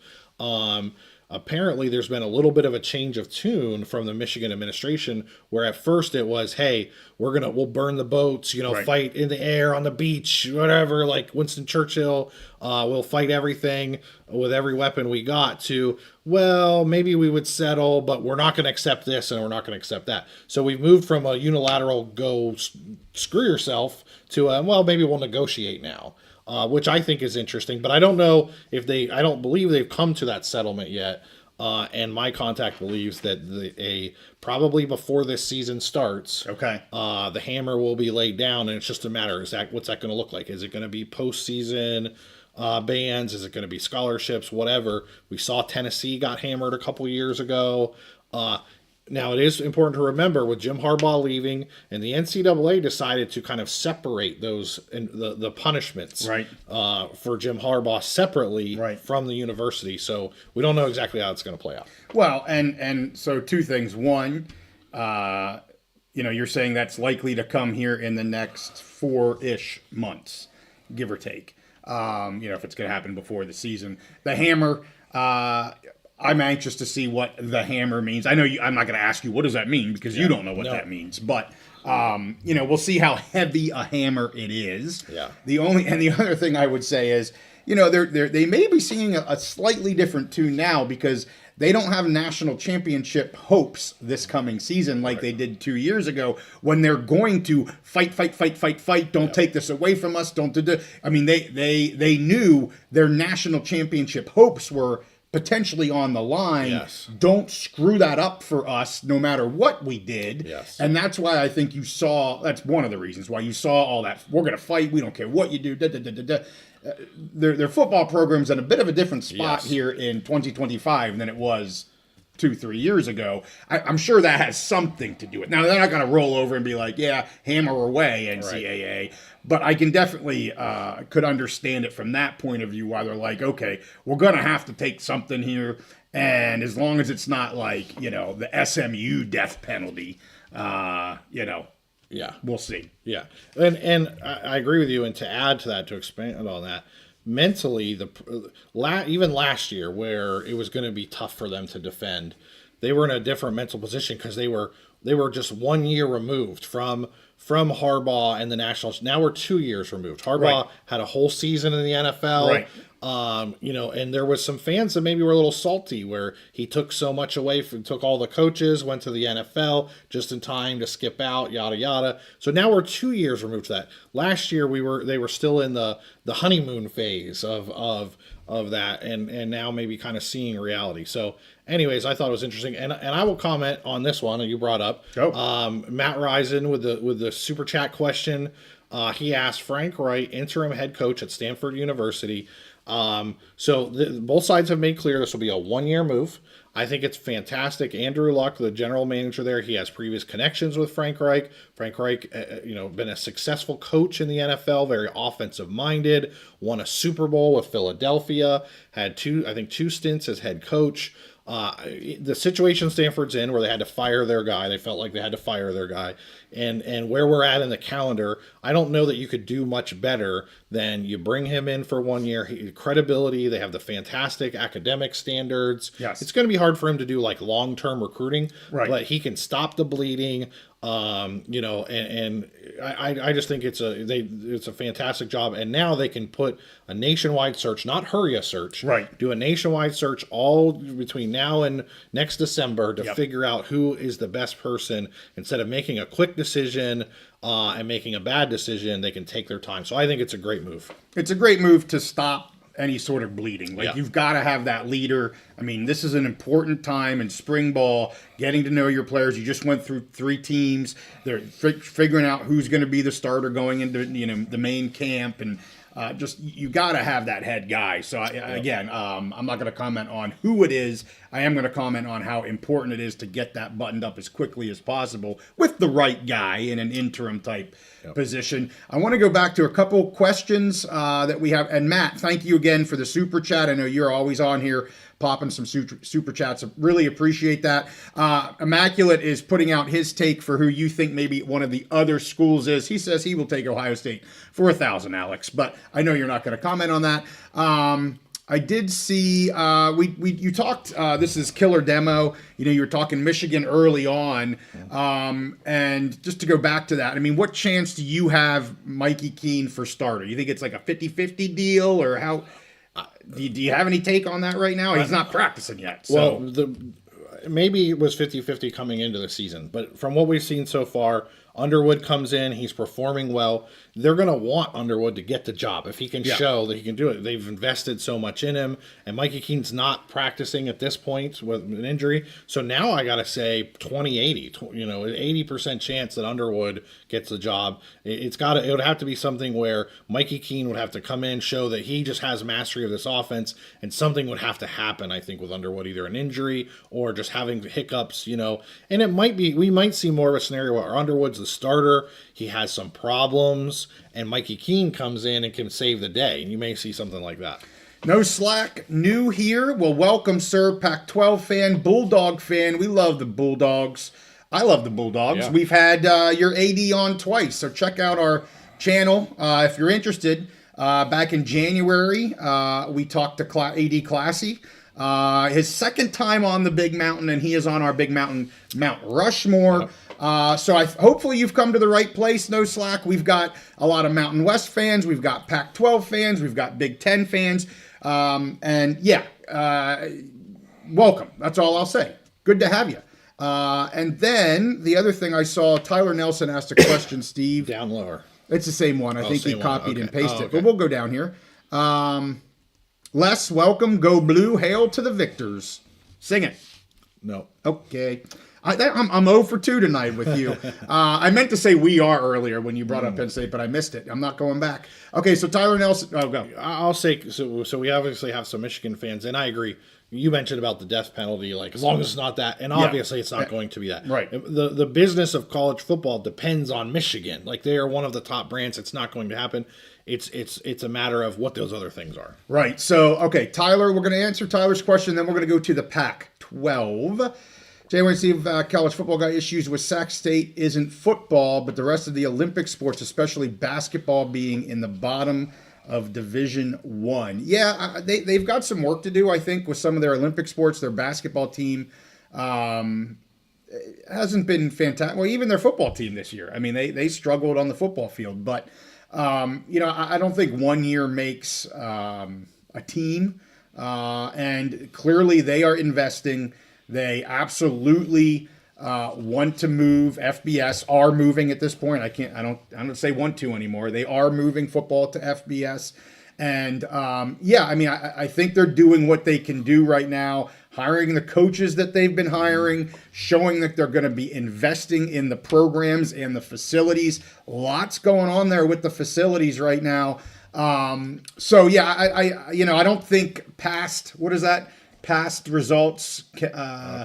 apparently there's been a little bit of a change of tune from the Michigan administration, where at first it was, hey, we'll burn the boats, fight in the air, on the beach, whatever, like Winston Churchill, we'll fight everything with every weapon we got, to, well, maybe we would settle, but we're not going to accept this and we're not going to accept that. So we've moved from a unilateral go screw yourself to well, maybe we'll negotiate now. Which I think is interesting, but I don't know if I don't believe they've come to that settlement yet. And my contact believes that probably before this season starts, the hammer will be laid down, and it's just a matter, what's that going to look like? Is it going to be postseason bans? Is it going to be scholarships? Whatever. We saw Tennessee got hammered a couple years ago. Now, it is important to remember, with Jim Harbaugh leaving, and the NCAA decided to kind of separate those the punishments for Jim Harbaugh separately from the university. So we don't know exactly how it's going to play out. Well, and so two things. One, you're saying that's likely to come here in the next 4-ish months, give or take. If it's going to happen before the season. The hammer. I'm anxious to see what the hammer means. I know I'm not going to ask you what does that mean, because you don't know what that means. But we'll see how heavy a hammer it is. Yeah. The other thing I would say is, they may be seeing a slightly different tune now, because they don't have national championship hopes this coming season like they did 2 years ago, when they're going to fight. Don't take this away from us. Don't do. I mean, they knew their national championship hopes were potentially on the line. Yes. Don't screw that up for us, no matter what we did. Yes. And that's why I think that's one of the reasons why you saw all that. We're going to fight. We don't care what you do. Their football program's in a bit of a different spot here in 2025 than it was 2-3 years ago. I'm sure that has something to do with it. Now, they're not going to roll over and be like, yeah, hammer away, NCAA. But I can definitely could understand it from that point of view, why they're like, okay, we're going to have to take something here. And as long as it's not like, the SMU death penalty, we'll see. Yeah. And I agree with you. And to add to that, to expand on that, mentally, even last year, where it was going to be tough for them to defend, they were in a different mental position, because they were just 1 year removed from Harbaugh and the Nationals. Now we're 2 years removed. Harbaugh had a whole season in the NFL. Right. And there was some fans that maybe were a little salty, where he took so much away took all the coaches, went to the NFL just in time to skip out, yada yada. So now we're 2 years removed from that. Last year they were still in the honeymoon phase of that, and now maybe kind of seeing reality. So anyways, I thought it was interesting, and I will comment on this one that you brought up. Matt Risen with the super chat question. He asked Frank Wright, interim head coach at Stanford University. Both sides have made clear this will be a 1-year move. I think it's fantastic. Andrew Luck, the general manager there, he has previous connections with Frank Reich. Frank Reich, been a successful coach in the NFL, very offensive minded, won a Super Bowl with Philadelphia, had two stints as head coach. The situation Stanford's in, where they had to fire their guy, they felt like they had to fire their guy, and where we're at in the calendar, I don't know that you could do much better than you bring him in for 1 year. Credibility, they have the fantastic academic standards. Yes. It's going to be hard for him to do like long-term recruiting, right, but he can stop the bleeding. I just think it's a fantastic job, and now they can put a nationwide search, not hurry a search, right? Do a nationwide search all between now and next December to figure out who is the best person. Instead of making a quick decision and making a bad decision, they can take their time. So I think it's a great move. It's a great move to stop any sort of bleeding. Like Yeah. you've got to have that leader. I mean, this is an important time in spring ball, getting to know your players. You just went through 3 teams. They're figuring out who's going to be the starter going into the main camp, and just you got to have that head guy. So again, I'm not going to comment on who it is. I am going to comment on how important it is to get that buttoned up as quickly as possible with the right guy in an interim type position. I want to go back to a couple questions that we have. And Matt, thank you again for the super chat. I know you're always on here popping some super chats. I really appreciate that. Immaculate is putting out his take for who you think maybe one of the other schools is. He says he will take Ohio State for 1,000, Alex, but I know you're not going to comment on that. I did see you talked. This is Killer Demo. You were talking Michigan early on, and just to go back to that, I mean, what chance do you have Mikey Keene for starter? You think it's like a 50-50 deal, or how? Do you have any take on that right now? He's not practicing yet. So. Well, maybe it was 50-50 coming into the season, but from what we've seen so far, Underwood comes in, he's performing well. They're going to want Underwood to get the job if he can show that he can do it. They've invested so much in him, and Mikey Keene's not practicing at this point with an injury. So now I got to say 20-80, an 80% chance that Underwood gets the job. It would have to be something where Mikey Keene would have to come in, show that he just has mastery of this offense, and something would have to happen, I think, with Underwood, either an injury or just having hiccups, and it might be, we might see more of a scenario where Underwood's the starter, he has some problems, and Mikey Keene comes in and can save the day, and you may see something like that. No Slack, new here. Well, welcome, sir. Pac-12 fan, Bulldog fan. We love the Bulldogs. I love the Bulldogs. Yeah. We've had your AD on twice, so check out our channel if you're interested. Back in January, we talked to AD Classy. His second time on the Big Mountain, and he is on our Big Mountain, Mount Rushmore. Yep. So hopefully you've come to the right place, No Slack. We've got a lot of Mountain West fans. We've got Pac-12 fans. We've got Big Ten fans. Welcome. That's all I'll say. Good to have you. And then the other thing I saw, Tyler Nelson asked a question, Steve. Down lower. It's the same one. I think he copied and pasted it. But we'll go down here. Les, welcome. Go Blue. Hail to the victors. Sing it. No. Okay. I'm 0 for 2 tonight with you. I meant to say we are earlier when you brought up Penn State, but I missed it. I'm not going back. Okay, so Tyler Nelson. Oh, go. I'll say, so we obviously have some Michigan fans, and I agree. You mentioned about the death penalty, like as long as it's not that, and obviously it's not going to be that. Right. The business of college football depends on Michigan. Like they are one of the top brands. It's not going to happen. It's a matter of what those other things are. Right. So, okay, Tyler, we're going to answer Tyler's question, then we're going to go to the Pac-12. Jay, I want to see if college football got issues with Sac State isn't football, but the rest of the Olympic sports, especially basketball, being in the bottom of Division I. Yeah, they've got some work to do, I think, with some of their Olympic sports. Their basketball team hasn't been fantastic. Well, even their football team this year. I mean, they struggled on the football field. But, I don't think 1 year makes a team. And clearly they are investing. They absolutely want to move. FBS are moving at this point. I don't say want to anymore. They are moving football to FBS. And I think they're doing what they can do right now, hiring the coaches that they've been hiring, showing that they're going to be investing in the programs and the facilities. Lots going on there with the facilities right now. I don't think past results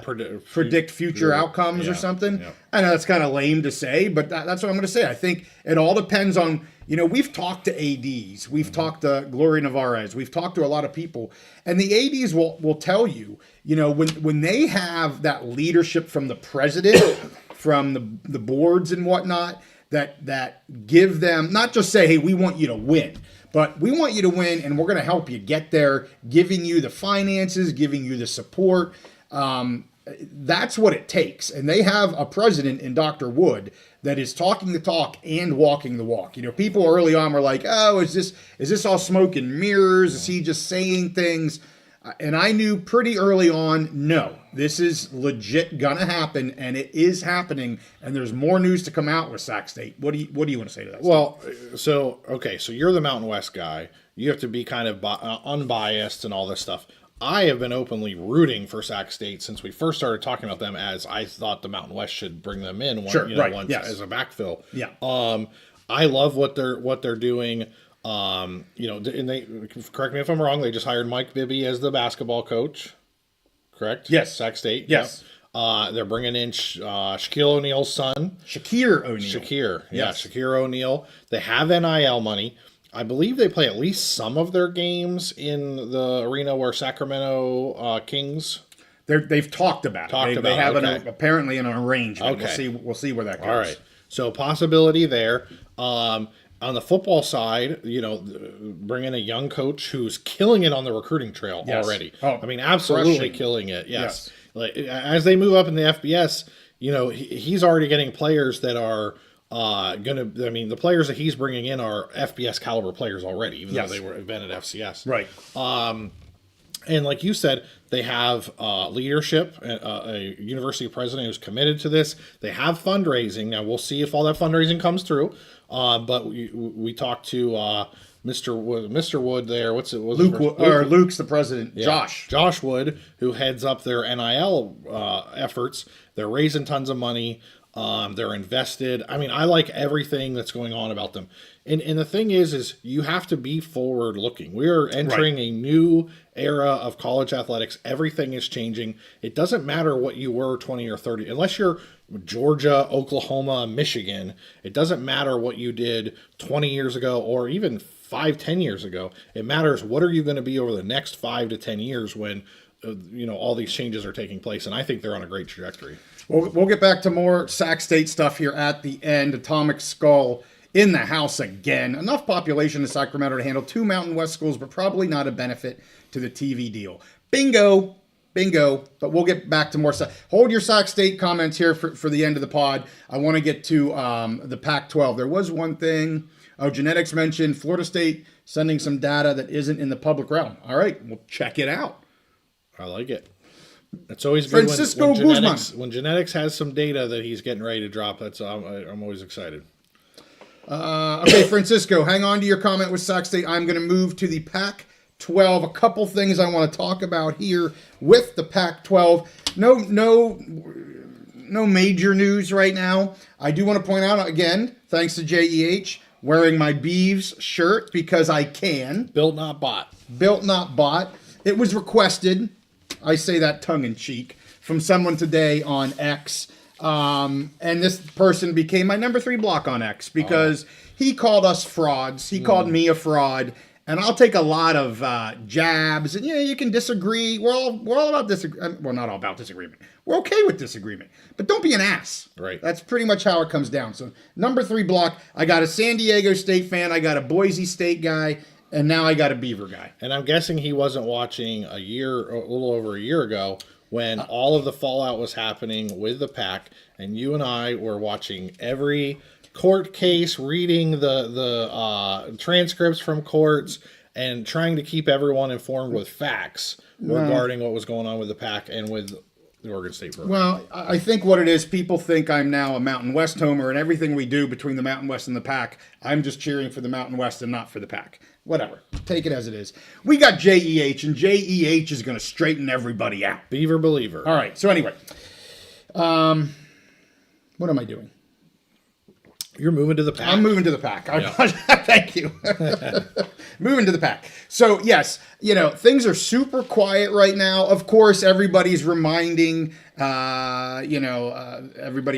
predict future outcomes or something. Yeah. I know that's kind of lame to say, but that's what I'm going to say. I think it all depends on, we've talked to ADs. We've talked to Gloria Navarez. We've talked to a lot of people. And the ADs will tell you, when they have that leadership from the president, from the boards and whatnot, that give them, not just say, hey, we want you to win, but we want you to win, and we're going to help you get there, giving you the finances, giving you the support. That's what it takes. And they have a president in Dr. Wood that is talking the talk and walking the walk. People early on were like, oh, is this all smoke and mirrors? Is he just saying things? And I knew pretty early on, no, this is legit gonna happen, and it is happening. And there's more news to come out with Sac State. What do you want to say to that? Well, so you're the Mountain West guy. You have to be kind of unbiased and all this stuff. I have been openly rooting for Sac State since we first started talking about them, as I thought the Mountain West should bring them in once as a backfill. Yeah. I love what they're doing. And they, correct me if I'm wrong, they just hired Mike Bibby as the basketball coach. Correct? Yes. Sac State. Yes. Yep. They're bringing in Shaquille O'Neal's son. Shakir O'Neal. Shakir O'Neal. They have NIL money. I believe they play at least some of their games in the arena where Sacramento Kings. They've talked about it. They have apparently an arrangement. Okay. We'll see where that goes. All right. So possibility there. On the football side, bring in a young coach who's killing it on the recruiting trail already. Oh, I mean, absolutely killing it. Yes. Like, as they move up in the FBS, he's already getting players that are the players that he's bringing in are FBS caliber players already, even though they've been at FCS. Right. And like you said, they have leadership, a university president who's committed to this. They have fundraising. Now, we'll see if all that fundraising comes through. But we talked to Mr. Wood there. Luke's the president. Yeah. Josh Wood, who heads up their NIL efforts. They're raising tons of money. They're invested. I mean, I like everything that's going on about them. And the thing is you have to be forward looking. We are entering a new era of college athletics. Everything is changing. It doesn't matter what you were 20 or 30, unless you're Georgia, Oklahoma, Michigan. It doesn't matter what you did 20 years ago or even 5-10 years ago. It matters what are you going to be over the next 5 to 10 years when all these changes are taking place. And I think they're on a great trajectory. We'll get back to more Sac State stuff here at the end. Atomic Skull in the house again. Enough population in Sacramento to handle 2 Mountain West schools, but probably not a benefit to the TV deal. Bingo. But we'll get back to more stuff. Hold your Sac State comments here for the end of the pod. I want to get to the Pac-12. There was one thing. Genetics mentioned Florida State sending some data that isn't in the public realm. All right, we'll check it out. I like it. It's always good when Genetics has some data that he's getting ready to drop. I'm always excited. Okay, Francisco, hang on to your comment with Sac State. I'm going to move to the Pac-12. A couple things I want to talk about here with the Pac-12. No major news right now. I do want to point out again, thanks to JEH, wearing my Beavs shirt because I can. Built not bought. Built not bought. It was requested. I say that tongue-in-cheek, from someone today on X. And this person became my number 3 block on X because he called us frauds. He called me a fraud. And I'll take a lot of jabs. And, you can disagree. We're all about disagreement. Well, not all about disagreement. We're okay with disagreement. But don't be an ass. Right. That's pretty much how it comes down. So, number 3 block, I got a San Diego State fan. I got a Boise State guy. And now I got a Beaver guy. And I'm guessing he wasn't watching a little over a year ago when all of the fallout was happening with the PAC, and you and I were watching every court case, reading the transcripts from courts, and trying to keep everyone informed with facts regarding what was going on with the PAC and with the Oregon State program. Well, I think what it is, people think I'm now a Mountain West homer, and everything we do between the Mountain West and the PAC, I'm just cheering for the Mountain West and not for the PAC. Whatever. Take it as it is. We got JEH, and JEH is going to straighten everybody out. Beaver believer. All right. So anyway, what am I doing? You're moving to the PAC. I'm moving to the PAC. Thank you. Moving to the PAC. So, yes, things are super quiet right now. Of course, everybody's reminding, everybody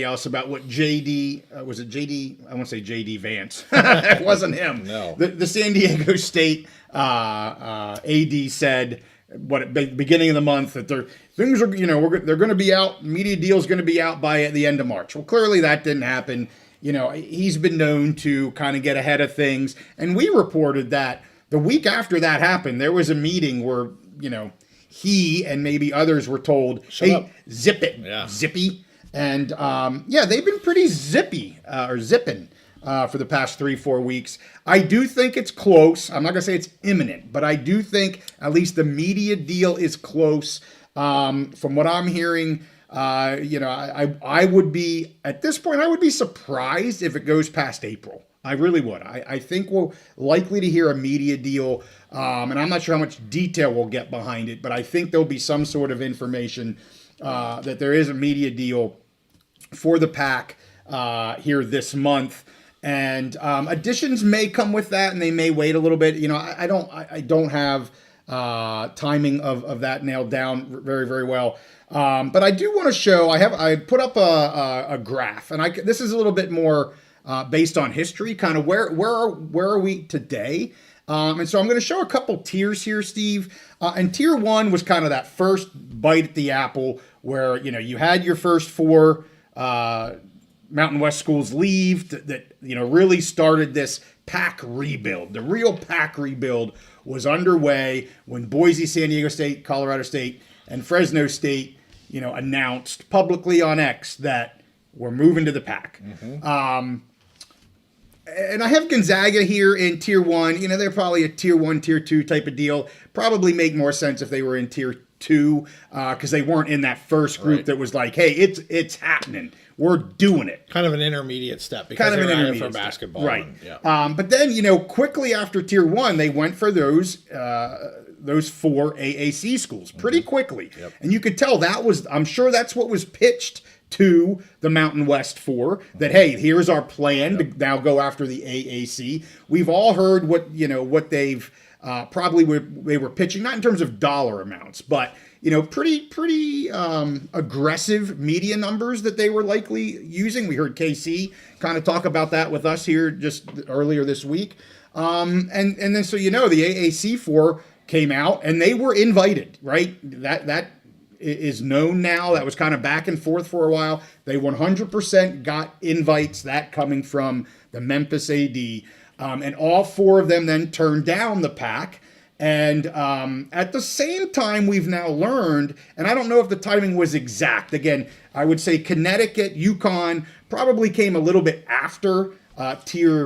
else about what JD, was it JD? I want to say JD Vance. It wasn't him. No. The San Diego State AD said, beginning of the month, that things are, they're going to be out, media deal is going to be out by the end of March. Well, clearly that didn't happen. He's been known to kind of get ahead of things. And we reported that the week after that happened, there was a meeting where, he and maybe others were told, hey, zip it, zippy. And, they've been pretty zippy or zipping. for the past 3-4 weeks. I do think it's close. I'm not going to say it's imminent, but I do think at least the media deal is close. From what I'm hearing, I would be, at this point, I would be surprised if it goes past April. I really would. I think we're likely to hear a media deal, and I'm not sure how much detail we'll get behind it, but I think there'll be some sort of information that there is a media deal for the PAC here this month. And additions may come with that, and they may wait a little bit. I don't have timing of that nailed down very, very well. But I do want to show. I put up a graph, and this is a little bit more based on history, kind of where are we today. And so I'm going to show a couple tiers here, Steve. And tier 1 was kind of that first bite at the apple, where you had your first 4 Mountain West schools leave that really started this PAC rebuild. The real PAC rebuild was underway when Boise, San Diego State, Colorado State, and Fresno State, announced publicly on X that we're moving to the PAC. Mm-hmm. And I have Gonzaga here in tier 1. They're probably a tier 1, tier 2 type of deal. Probably make more sense if they were in tier 2 because they weren't in that first group that was like, hey, it's happening. We're doing it. Kind of an intermediate step because they're at it for basketball. Right. And, yeah. But then, quickly after tier 1, they went for those 4 AAC schools pretty quickly. Yep. And you could tell I'm sure that's what was pitched to the Mountain West 4, that, hey, here's our plan to now go after the AAC. We've all heard what they've they were pitching, not in terms of dollar amounts, but pretty aggressive media numbers that they were likely using. We heard KC kind of talk about that with us here just earlier this week. And then so the AAC 4 came out and they were invited, right? That is known now. That was kind of back and forth for a while. They 100% got invites, that coming from the Memphis AD. And all 4 of them then turned down the PAC. And at the same time, we've now learned, and I don't know if the timing was exact. Again, I would say Connecticut, UConn probably came a little bit after the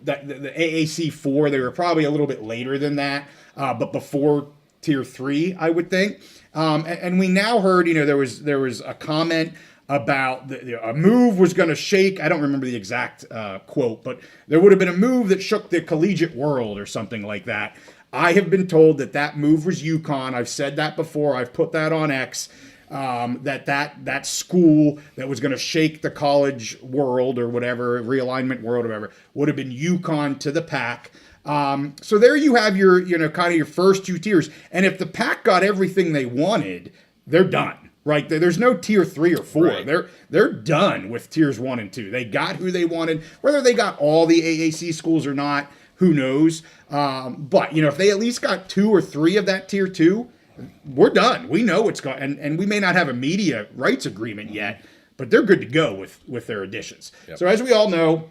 AAC 4. They were probably a little bit later than that, but before tier 3, I would think. And we now heard, there was a comment about a move was going to shake. I don't remember the exact quote, but there would have been a move that shook the collegiate world or something like that. I have been told that move was UConn. I've said that before. I've put that on X. That school that was going to shake the college world or whatever, realignment world or whatever, would have been UConn to the PAC. So there you have your, kind of your first 2 tiers. And if the PAC got everything they wanted, they're done, right? There's no tier 3 or 4. Right. They're done with tiers 1 and 2. They got who they wanted. Whether they got all the AAC schools or not, who knows? But if they at least got 2 or 3 of that tier 2, we're done. We know what's going, and we may not have a media rights agreement yet, but they're good to go with their additions. Yep. So as we all know,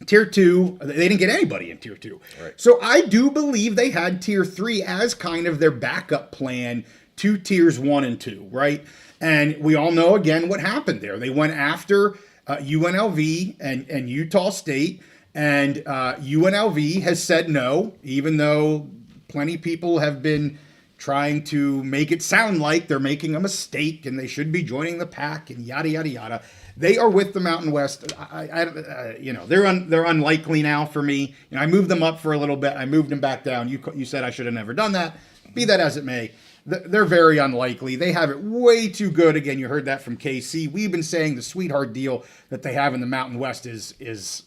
tier 2, they didn't get anybody in tier 2. Right. So I do believe they had tier 3 as kind of their backup plan to tiers 1 and 2, right? And we all know again what happened there. They went after UNLV and Utah State. And UNLV has said no, even though plenty of people have been trying to make it sound like they're making a mistake and they should be joining the PAC and yada, yada, yada. They are with the Mountain West. They're unlikely now for me. I moved them up for a little bit. I moved them back down. You said I should have never done that. Be that as it may, they're very unlikely. They have it way too good. Again, you heard that from KC. We've been saying the sweetheart deal that they have in the Mountain West is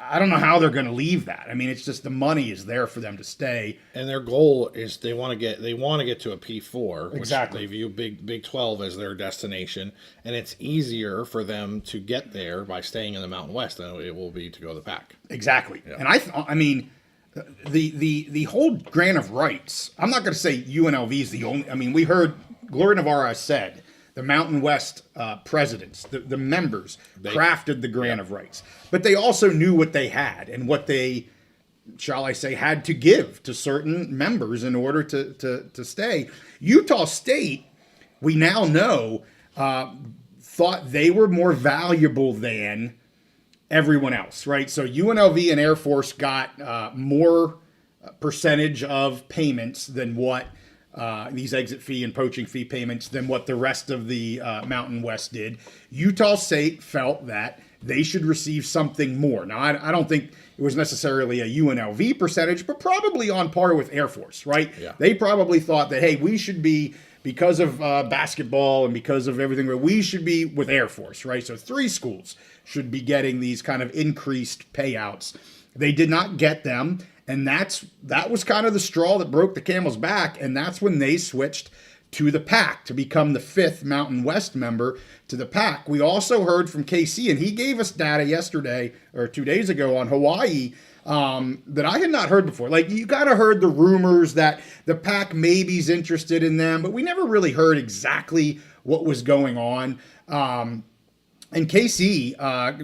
I don't know how they're going to leave that. I mean, it's just the money is there for them to stay. And their goal is they want to get to a P4. Which exactly. They view Big 12 as their destination, and it's easier for them to get there by staying in the Mountain West than it will be to go to the PAC. Exactly. Yeah. And I mean, the whole grant of rights. I'm not going to say UNLV is the only. I mean, we heard Gloria Navarro said the Mountain West presidents, the members, crafted the grant of rights. But they also knew what they had and what they, shall I say, had to give to certain members in order to stay. Utah State, we now know, thought they were more valuable than everyone else, right? So UNLV and Air Force got more percentage of payments than what these exit fee and poaching fee payments than what the rest of the Mountain West did. Utah State felt that they should receive something more. Now, I don't think it was necessarily a UNLV percentage, but probably on par with Air Force, right? Yeah. They probably thought that, hey, we should be, because of basketball and because of everything, we should be with Air Force, right? So 3 schools should be getting these kind of increased payouts. They did not get them, and that was kind of the straw that broke the camel's back, and that's when they switched to the PAC to become the 5th Mountain West member to the PAC. We also heard from KC, and he gave us data yesterday or 2 days ago on Hawaii that I had not heard before. Like, you kind of heard the rumors that the PAC maybe's interested in them, but we never really heard exactly what was going on. And KC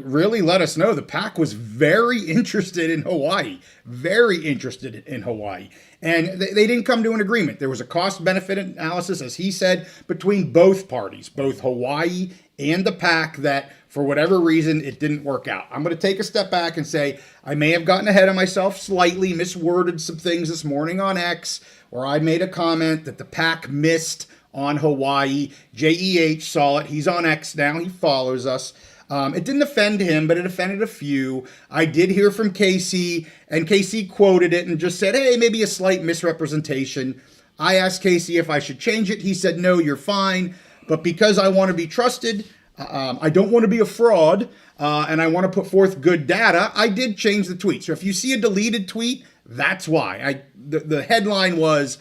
really let us know the PAC was very interested in Hawaii, very interested in Hawaii. And they didn't come to an agreement. There was a cost-benefit analysis, as he said, between both parties, both Hawaii and the PAC, that for whatever reason, it didn't work out. I'm going to take a step back and say I may have gotten ahead of myself slightly, misworded some things this morning on X, where I made a comment that the PAC missed on Hawaii. JEH saw it. He's on X now. He follows us. It didn't offend him, but it offended a few. I did hear from Casey, and Casey quoted it and just said, hey, maybe a slight misrepresentation. I asked Casey if I should change it. He said, no, you're fine. But because I want to be trusted, I don't want to be a fraud, and I want to put forth good data, I did change the tweet. So if you see a deleted tweet, that's why. The headline was,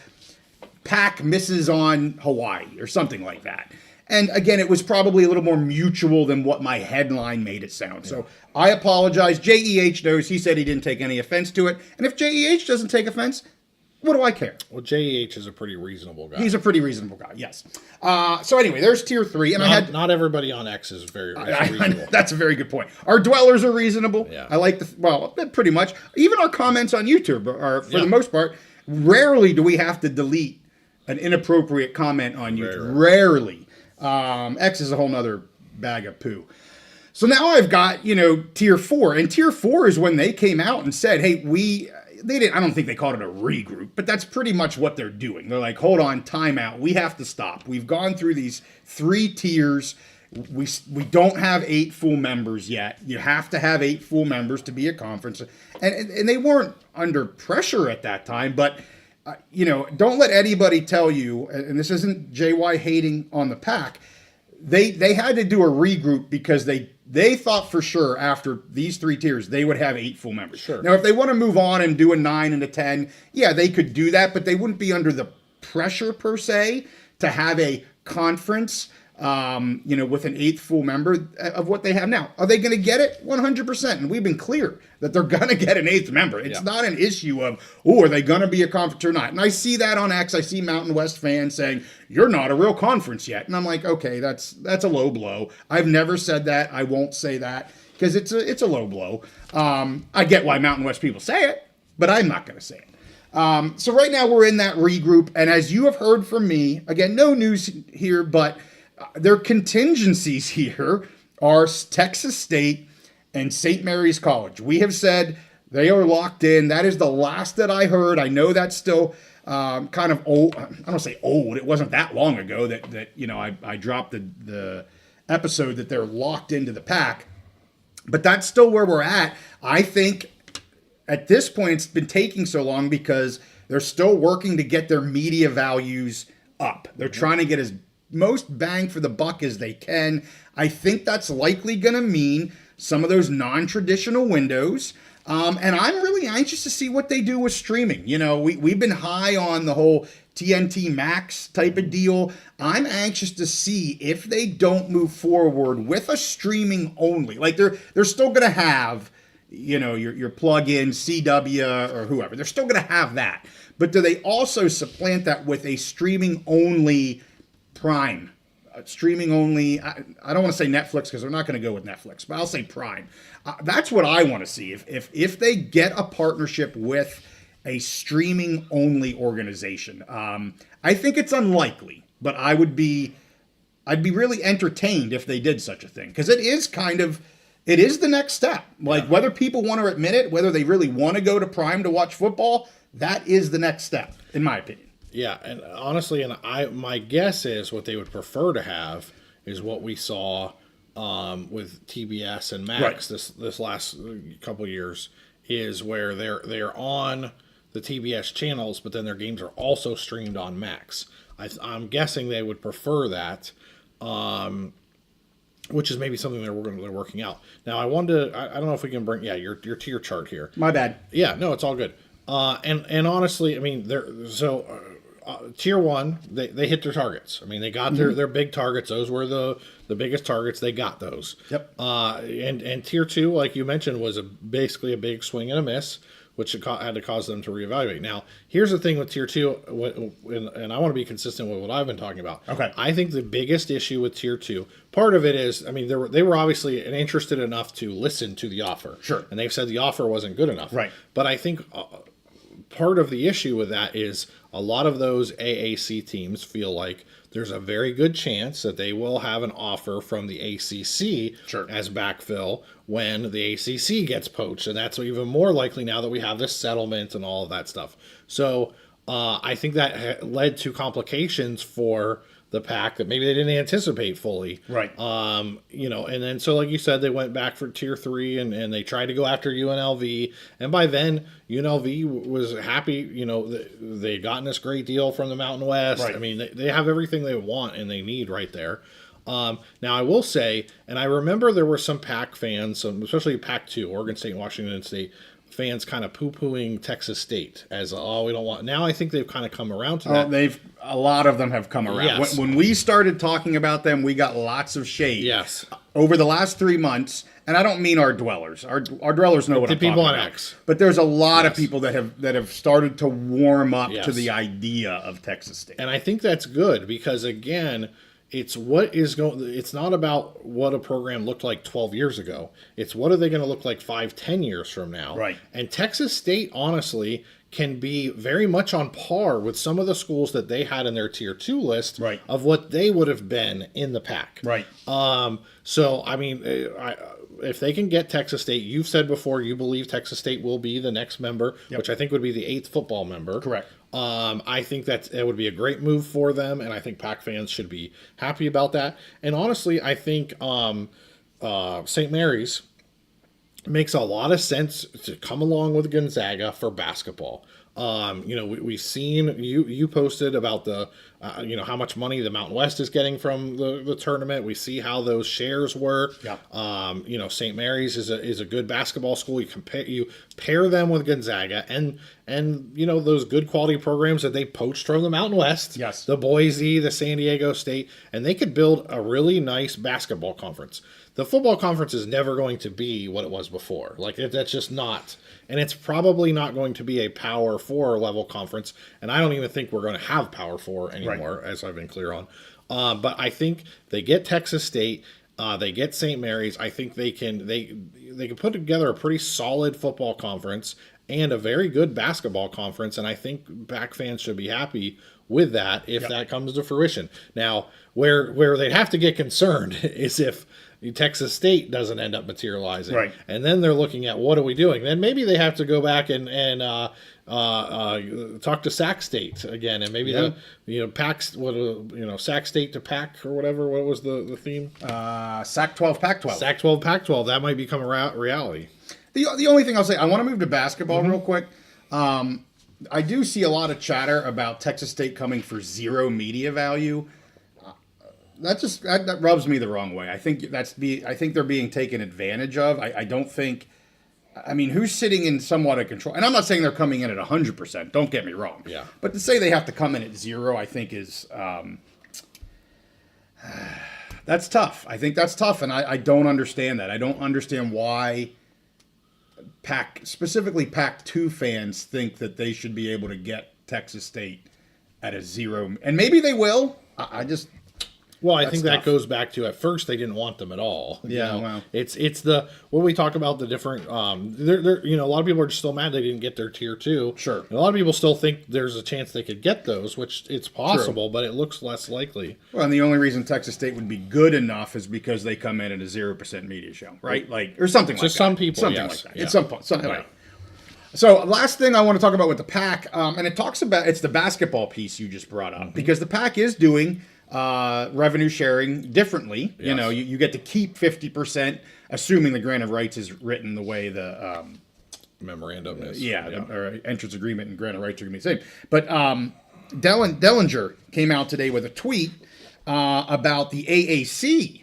PAC misses on Hawaii or something like that. And again, it was probably a little more mutual than what my headline made it sound. So I apologize. JEH knows. He said he didn't take any offense to it. And if JEH doesn't take offense, what do I care? Well, JEH is a pretty reasonable guy. He's a pretty reasonable guy, yes. So anyway, there's tier 3. And not everybody on X is very reasonable. That's a very good point. Our dwellers are reasonable. Yeah. I like pretty much. Even our comments on YouTube are, for the most part, rarely do we have to delete an inappropriate comment on YouTube. Rarely. X is a whole nother bag of poo. So now I've got, tier 4, and tier 4 is when they came out and said, hey, I don't think they called it a regroup, but that's pretty much what they're doing. They're like, hold on, timeout. We have to stop. We've gone through these 3 tiers. We don't have 8 full members yet. You have to have 8 full members to be a conference. And they weren't under pressure at that time, but don't let anybody tell you, and this isn't JY hating on the PAC, they had to do a regroup because they thought for sure after these 3 tiers they would have 8 full members. Sure. Now, if they want to move on and do a 9 and a 10, yeah, they could do that, but they wouldn't be under the pressure per se to have a conference with an 8th full member of what they have now. Are they going to get it? 100%. And we've been clear that they're going to get an 8th member. It's not an issue of, are they going to be a conference or not? And I see that on X. I see Mountain West fans saying, you're not a real conference yet. And I'm like, okay, that's a low blow. I've never said that. I won't say that because it's a low blow. I get why Mountain West people say it, but I'm not going to say it. So right now we're in that regroup. And as you have heard from me, again, no news here, but their contingencies here are Texas State and St. Mary's College. We have said they are locked in. That is the last that I heard. I know that's still kind of old. I don't say old. It wasn't that long ago that I dropped the episode that they're locked into the PAC. But that's still where we're at. I think at this point it's been taking so long because they're still working to get their media values up. They're trying to get as most bang for the buck as they can. I think that's likely going to mean some of those non-traditional windows. And I'm really anxious to see what they do with streaming. We've been high on the whole TNT Max type of deal. I'm anxious to see if they don't move forward with a streaming only. Like they're still going to have, your plug-in CW or whoever. They're still going to have that. But do they also supplant that with a streaming only Prime? Streaming only, I don't want to say Netflix because they're not going to go with Netflix, but I'll say Prime. That's what I want to see. If they get a partnership with a streaming only organization, I think it's unlikely, but I'd be really entertained if they did such a thing because it is kind of It is the next step. Like, whether people want to admit it, whether they really want to go to Prime to watch football, that is the next step, in my opinion. Yeah, and honestly, my guess is what they would prefer to have is what we saw with TBS and Max this last couple years, is where they're on the TBS channels, but then their games are also streamed on Max. I'm guessing they would prefer that, which is maybe something they're working out. Now, I wanted to, I don't know if we can bring your tier chart here. My bad. Yeah, no, it's all good. And honestly, I mean, tier 1, they hit their targets. I mean, they got their big targets. Those were the biggest targets. They got those. Yep. And tier 2, like you mentioned, was basically a big swing and a miss, which had to cause them to reevaluate. Now, here's the thing with tier 2, and I want to be consistent with what I've been talking about. Okay. I think the biggest issue with tier 2, part of it is, I mean, they were obviously interested enough to listen to the offer. Sure. And they've said the offer wasn't good enough. Right. But I think part of the issue with that is a lot of those AAC teams feel like there's a very good chance that they will have an offer from the ACC as backfill when the ACC gets poached. And that's even more likely now that we have this settlement and all of that stuff. So I think that led to complications for the PAC that maybe they didn't anticipate fully. Right. And then, so like you said, they went back for tier 3 and they tried to go after UNLV. And by then, UNLV was happy, they had gotten this great deal from the Mountain West. Right. I mean, they have everything they want and they need right there. Now, I will say, and I remember there were some PAC fans, especially PAC-2, Oregon State and Washington State, fans kind of poo-pooing Texas State as, we don't want. Now I think they've kind of come around to that. A lot of them have come around. Yes. When we started talking about them, we got lots of shade. Yes. Over the last 3 months, and I don't mean our dwellers. Our dwellers know what I'm talking people on about. X. But there's a lot of people that have started to warm up Yes. to the idea of Texas State. And I think that's good because, again, it's not about what a program looked like 12 years ago. It's what are they going to look like 5-10 years from now. Right. And Texas State, honestly, can be very much on par with some of the schools that they had in their tier 2 list of what they would have been in the PAC. Right. So, I mean, if they can get Texas State, you've said before you believe Texas State will be the next member, which I think would be the 8th football member. Correct. I think that it would be a great move for them, and I think PAC fans should be happy about that. And honestly, I think St. Mary's makes a lot of sense to come along with Gonzaga for basketball. We've seen you posted about the how much money the Mountain West is getting from the tournament. We see how those shares work. Yeah. St. Mary's is a good basketball school. You pair them with Gonzaga and those good quality programs that they poached from the Mountain West. Yes. The Boise, the San Diego State, and they could build a really nice basketball conference. The football conference is never going to be what it was before. That's just not. And it's probably not going to be a Power 4 level conference. And I don't even think we're going to have Power 4 anymore, as I've been clear on. But I think they get Texas State, they get St. Mary's. I think they can put together a pretty solid football conference and a very good basketball conference. And I think PAC fans should be happy with that if that comes to fruition. Now, where they'd have to get concerned is if Texas State doesn't end up materializing. Right. And then they're looking at what are we doing? Then maybe they have to go back and talk to Sac State again, and maybe PAC, Sac State to PAC or whatever. What was the theme? Sac-12, Pac-12. Sac-12, Pac-12. That might become a reality. The only thing I'll say, I want to move to basketball real quick. I do see a lot of chatter about Texas State coming for zero media value. That rubs me the wrong way. I think they're being taken advantage of. I don't think. I mean, who's sitting in somewhat of control? And I'm not saying they're coming in at 100%. Don't get me wrong. Yeah. But to say they have to come in at 0, I think is that's tough. I think that's tough, and I don't understand that. I don't understand why specifically Pac-2 fans think that they should be able to get Texas State at a 0, and maybe they will. Well, I think that tough. goes back to at first they didn't want them at all. Yeah, wow. It's the when we talk about the different a lot of people are just still mad they didn't get their tier 2. Sure. And a lot of people still think there's a chance they could get those, which it's possible, but it looks less likely. Well, and the only reason Texas State would be good enough is because they come in at a 0% media show, right? Like, or something like that. To some people, something yes. like that. Yeah. At some point, something Right. like that. So, last thing I want to talk about with the PAC, and it's the basketball piece you just brought up, because the PAC is doing revenue sharing differently. Yes. You know, you get to keep 50%, assuming the grant of rights is written the way the Memorandum is. or entrance agreement and grant of rights are going to be the same. But Dellinger came out today with a tweet about the AAC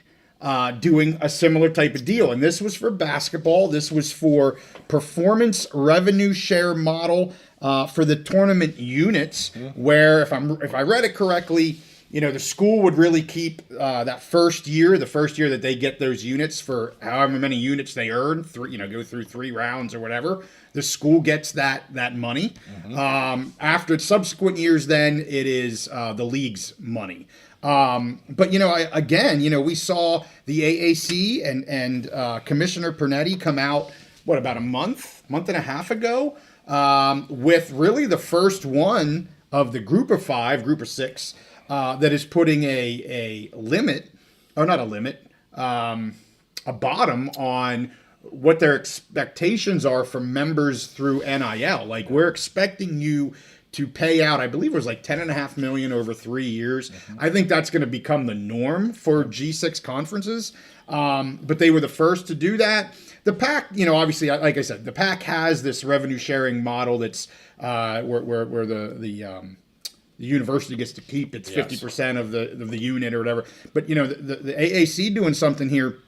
doing a similar type of deal. And this was for basketball. This was for performance revenue share model for the tournament units, where if I read it correctly, you know, the school would really keep that first year, the first year that they get those units for however many units they earn, go through 3 rounds or whatever. The school gets that money. After subsequent years, then it is the league's money. But we saw the AAC and Commissioner Pernetti come out about a month and a half ago with really the first one of the group of 6 that is putting a limit, or not a limit, a bottom on what their expectations are from members through NIL. Like, we're expecting you to pay out, I believe it was like $10.5 million over 3 years. I think that's going to become the norm for G6 conferences. But they were the first to do that. The PAC, obviously, like I said, the PAC has this revenue sharing model that's where the university gets to keep its 50% of the unit or whatever. But the AAC doing something here.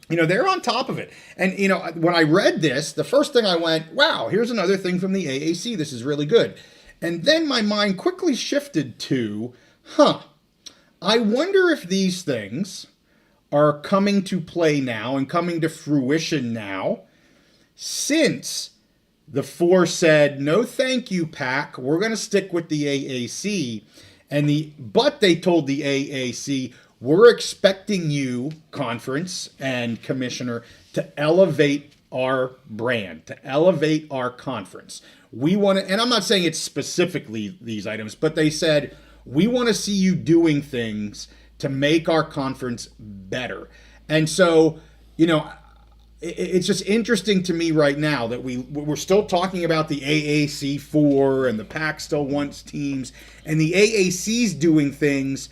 They're on top of it. And, when I read this, the first thing I went, wow, here's another thing from the AAC. This is really good. And then my mind quickly shifted to, I wonder if these things are coming to play now and coming to fruition now, since the 4 said, no, thank you, PAC. We're going to stick with the AAC. But they told the AAC, we're expecting you, conference and commissioner, to elevate our brand, to elevate our conference. We want to, and I'm not saying it's specifically these items, but they said, we want to see you doing things to make our conference better. And so, it's just interesting to me right now that we're still talking about the AAC 4 and the PAC still wants teams, and the AAC's doing things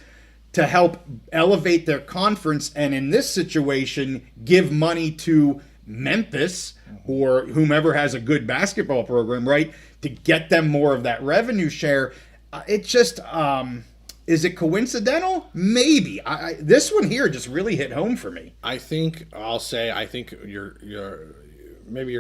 to help elevate their conference, and in this situation, give money to Memphis or whomever has a good basketball program, right, to get them more of that revenue share. It just, is it coincidental? Maybe. This one here just really hit home for me. I think you're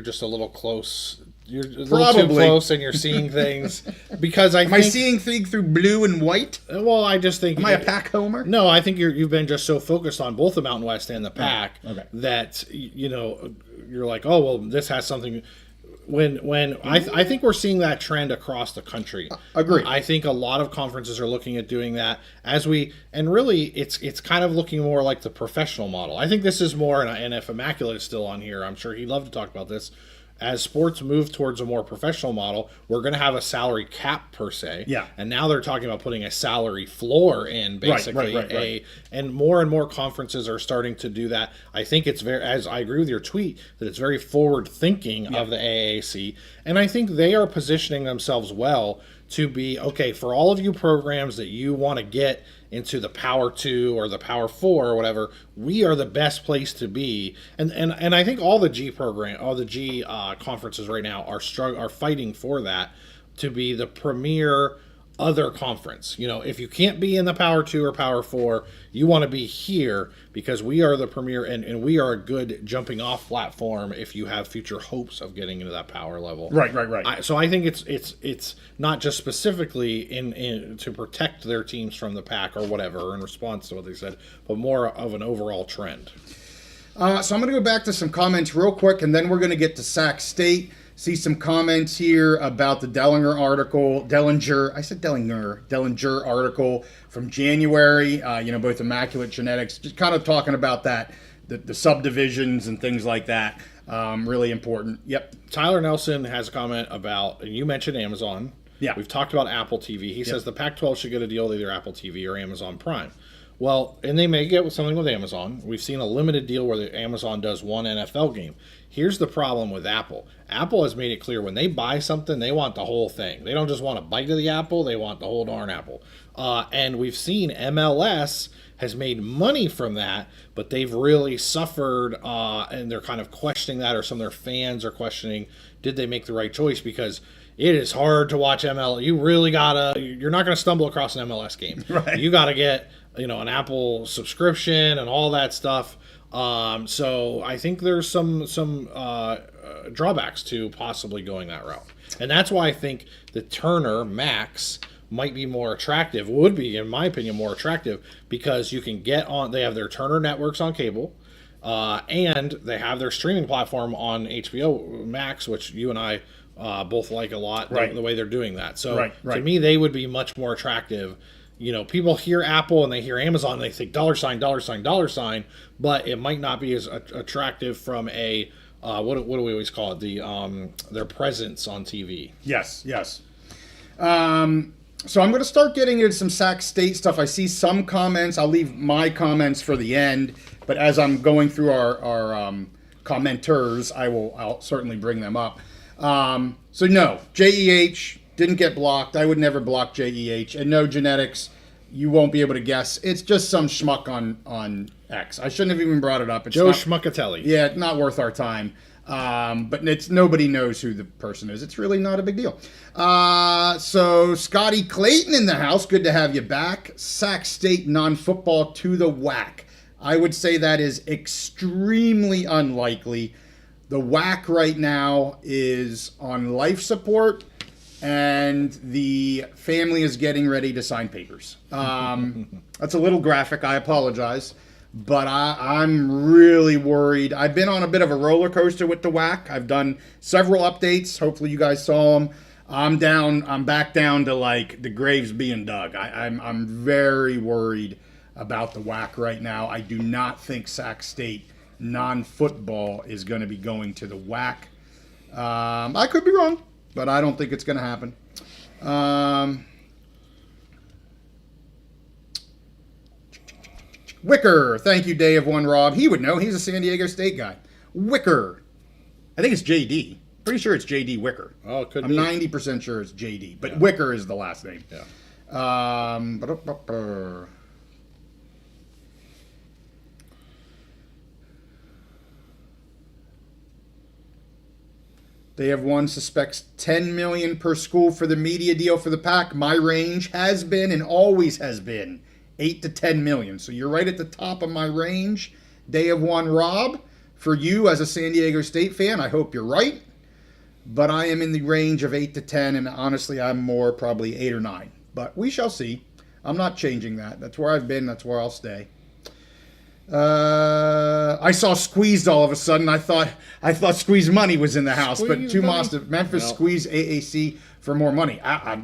just a little close. You're a little too close, and you're seeing things because Am I seeing things through blue and white? Well, I just think. Am I a PAC homer? No, I think you've been just so focused on both the Mountain West and the PAC that you're like, oh well, this has something. When I think we're seeing that trend across the country. Agree. I think a lot of conferences are looking at doing that and really it's kind of looking more like the professional model. I think this is more, and if Immaculate is still on here, I'm sure he'd love to talk about this. As sports move towards a more professional model, we're going to have a salary cap per se. Yeah. And now they're talking about putting a salary floor in, basically. Right. And more conferences are starting to do that. I think it's as I agree with your tweet, that it's very forward thinking of the AAC. And I think they are positioning themselves well to be, okay, for all of you programs that you want to get into the Power 2 or the Power 4 or whatever, we are the best place to be. And I think all the G conferences right now are fighting for that, to be the premier other conference. If you can't be in the Power 2 or Power 4, you want to be here because we are the premier and we are a good jumping off platform if you have future hopes of getting into that power level. Right. So I think it's not just specifically in to protect their teams from the PAC or whatever in response to what they said, but more of an overall trend. So I'm going to go back to some comments real quick, and then we're going to get to Sac State. See some comments here about the Dellinger article. Dellinger article from January. Both Immaculate Genetics, just kind of talking about that, the subdivisions and things like that. Really important. Yep. Tyler Nelson has a comment about, and you mentioned Amazon. Yeah. We've talked about Apple TV. He says the Pac-12 should get a deal with either Apple TV or Amazon Prime. Well, and they may get something with Amazon. We've seen a limited deal where Amazon does one NFL game. Here's the problem with Apple. Apple has made it clear when they buy something, they want the whole thing. They don't just want a bite of the apple, they want the whole darn apple. And we've seen MLS has made money from that, but they've really suffered, and they're kind of questioning that, or some of their fans are questioning, did they make the right choice? Because it is hard to watch MLS. You're not going to stumble across an MLS game. Right. You got to get an Apple subscription and all that stuff. So I think there's some drawbacks to possibly going that route. And that's why I think the Turner Max might be more attractive, would be, in my opinion, more attractive, because you can get on, they have their Turner networks on cable, and they have their streaming platform on HBO Max, which you and I both like a lot, right. the way they're doing that. So right. to me, they would be much more attractive. People hear Apple and they hear Amazon, and they think $, but it might not be as attractive from a, what do we always call it? Their presence on TV. Yes. So I'm going to start getting into some Sac State stuff. I see some comments. I'll leave my comments for the end, but as I'm going through our commenters, I'll certainly bring them up. So no, JEH didn't get blocked. I would never block JEH. And no, genetics, you won't be able to guess. It's just some schmuck on X. I shouldn't have even brought it up. It's Joe not, Schmuckatelli. Yeah, not worth our time. But nobody knows who the person is. It's really not a big deal. So Scotty Clayton in the house. Good to have you back. Sac State non-football to the WAC. I would say that is extremely unlikely. The WAC right now is on life support, and the family is getting ready to sign papers. That's a little graphic. I apologize. But I'm really worried. I've been on a bit of a roller coaster with the WAC. I've done several updates. Hopefully you guys saw them. I'm back down to like the graves being dug. I'm very worried about the WAC right now. I do not think Sac State non-football is going to be going to the WAC. I could be wrong, but I don't think it's going to happen. Wicker, thank you, Day of One Rob. He would know. He's a San Diego State guy. Wicker. I think it's JD. Pretty sure it's JD Wicker. Oh, it could I'm be. 90% sure it's JD, but Wicker is the last name. Yeah. They have one suspects $10 million per school for the media deal for the PAC. My range has been and always has been 8 to 10 million. So you're right at the top of my range. Day of One Rob, for you as a San Diego State fan, I hope you're right. But I am in the range of 8 to 10, and honestly, I'm more probably 8 or 9. But we shall see. I'm not changing that. That's where I've been. That's where I'll stay. I saw Squeezed all of a sudden. I thought Squeeze Money was in the house, Squeeze but Money? Memphis No. squeezed AAC for more money. I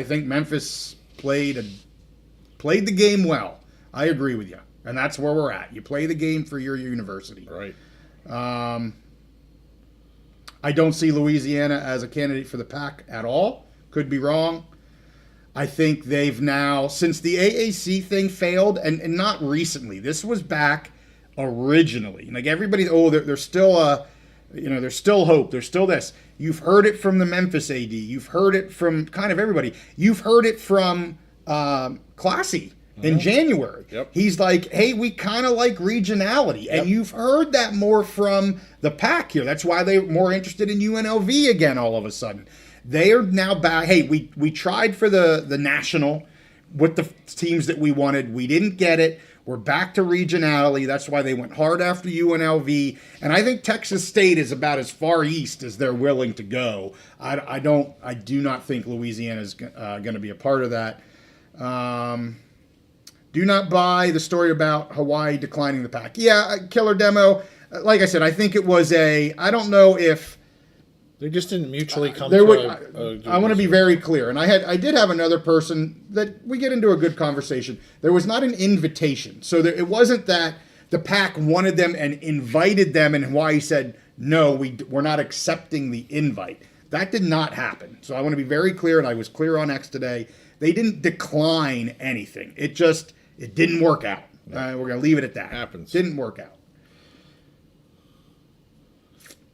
think Memphis played the game well. I agree with you, and that's where we're at. You play the game for your university. Right. I don't see Louisiana as a candidate for the PAC at all. Could be wrong. I think they've now, since the AAC thing failed, and not recently, this was back originally. Like everybody, there's still there's still hope. There's still this. You've heard it from the Memphis AD. You've heard it from kind of everybody. You've heard it from Classy in January. Yep. He's like, hey, we kind of like regionality. And you've heard that more from the PAC here. That's why they're more interested in UNLV again all of a sudden. They are now back. Hey, we tried for the national with the teams that we wanted. We didn't get it. We're back to regionality. That's why they went hard after UNLV. And I think Texas State is about as far east as they're willing to go. I do not think Louisiana is going to be a part of that. Do not buy the story about Hawaii declining the PAC. Yeah, killer demo. Like I said, I think it was I don't know if They just didn't mutually come There to were, I want to be very clear, and I did have another person that we get into a good conversation. There was not an invitation, so it wasn't that the PAC wanted them and invited them, and Hawaii said no, we're not accepting the invite. That did not happen. So I want to be very clear, and I was clear on X today. They didn't decline anything. It didn't work out. We're going to leave it at that. Happens. Didn't work out.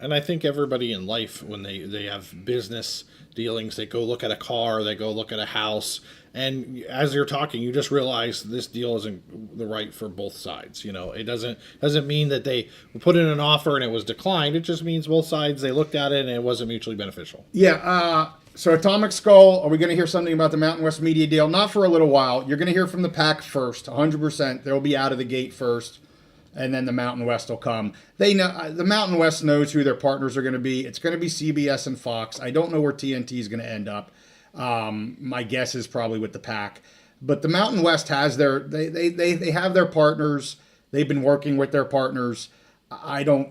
And I think everybody in life, when they have business dealings, they go look at a car, they go look at a house, and as you're talking, you just realize this deal isn't the right for both sides. You know, it doesn't mean that they put in an offer and it was declined. It just means both sides, they looked at it and it wasn't mutually beneficial. Yeah. So Atomic Skull, are we going to hear something about the Mountain West media deal? Not for a little while. You're going to hear from the PAC first, 100%. They'll be out of the gate first. And then the Mountain West will come. They know the Mountain West knows who their partners are going to be. It's going to be CBS and Fox. I don't know where TNT is going to end up. My guess is probably with the PAC. But the Mountain West has they have their partners. They've been working with their partners.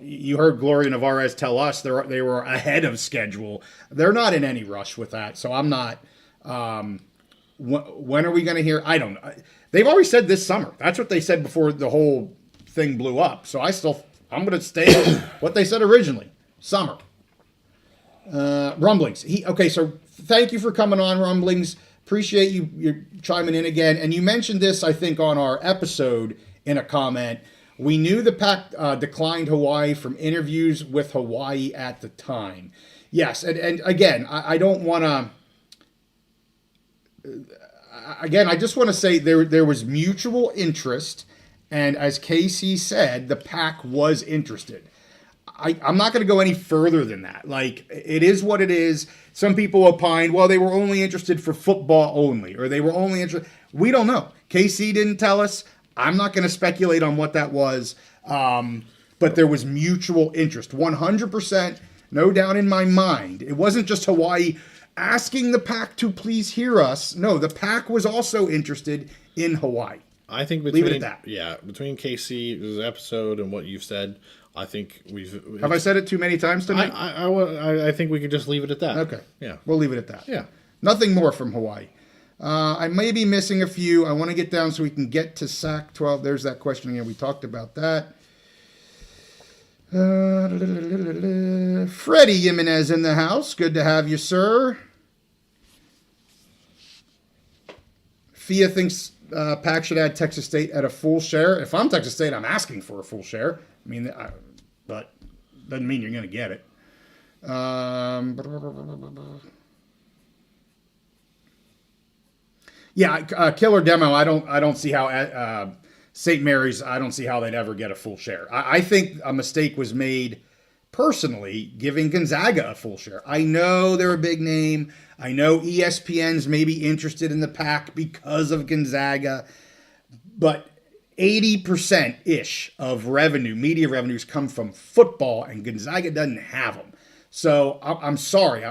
You heard Gloria Navarez tell us they were ahead of schedule. They're not in any rush with that. So I'm not. When are we going to hear? I don't know. They've already said this summer. That's what they said before the whole thing blew up. So I'm going to stay with what they said originally. Summer. Rumblings. So thank you for coming on, Rumblings. Appreciate you chiming in again. And you mentioned this, I think, on our episode in a comment. We knew the PAC declined Hawaii from interviews with Hawaii at the time. Yes, and again, I don't want to... Again, I just want to say there was mutual interest. And as Casey said, the PAC was interested. I'm not going to go any further than that. Like, it is what it is. Some people opined, well, they were only interested for football only, or they were only interested. We don't know. KC didn't tell us. I'm not going to speculate on what that was. But there was mutual interest. 100%, no doubt in my mind. It wasn't just Hawaii asking the PAC to please hear us. No, the PAC was also interested in Hawaii. I think leave it at that. Yeah, between KC's episode and what you've said, I think Have I said it too many times tonight? I think we could just leave it at that. Okay. Yeah. We'll leave it at that. Yeah. Nothing more from Hawaii. I may be missing a few. I want to get down so we can get to Sac-12. There's that question again. We talked about that. Freddie Jimenez in the house. Good to have you, sir. Fia thinks PAC should add Texas State at a full share. If I'm Texas State, I'm asking for a full share. I mean, but doesn't mean you're going to get it. Killer Demo. I don't see how St. Mary's. I don't see how they'd ever get a full share. I think a mistake was made personally giving Gonzaga a full share. I know they're a big name. I know ESPN's maybe interested in the PAC because of Gonzaga, but 80%-ish of revenue, media revenues, come from football, and Gonzaga doesn't have them. So I'm sorry.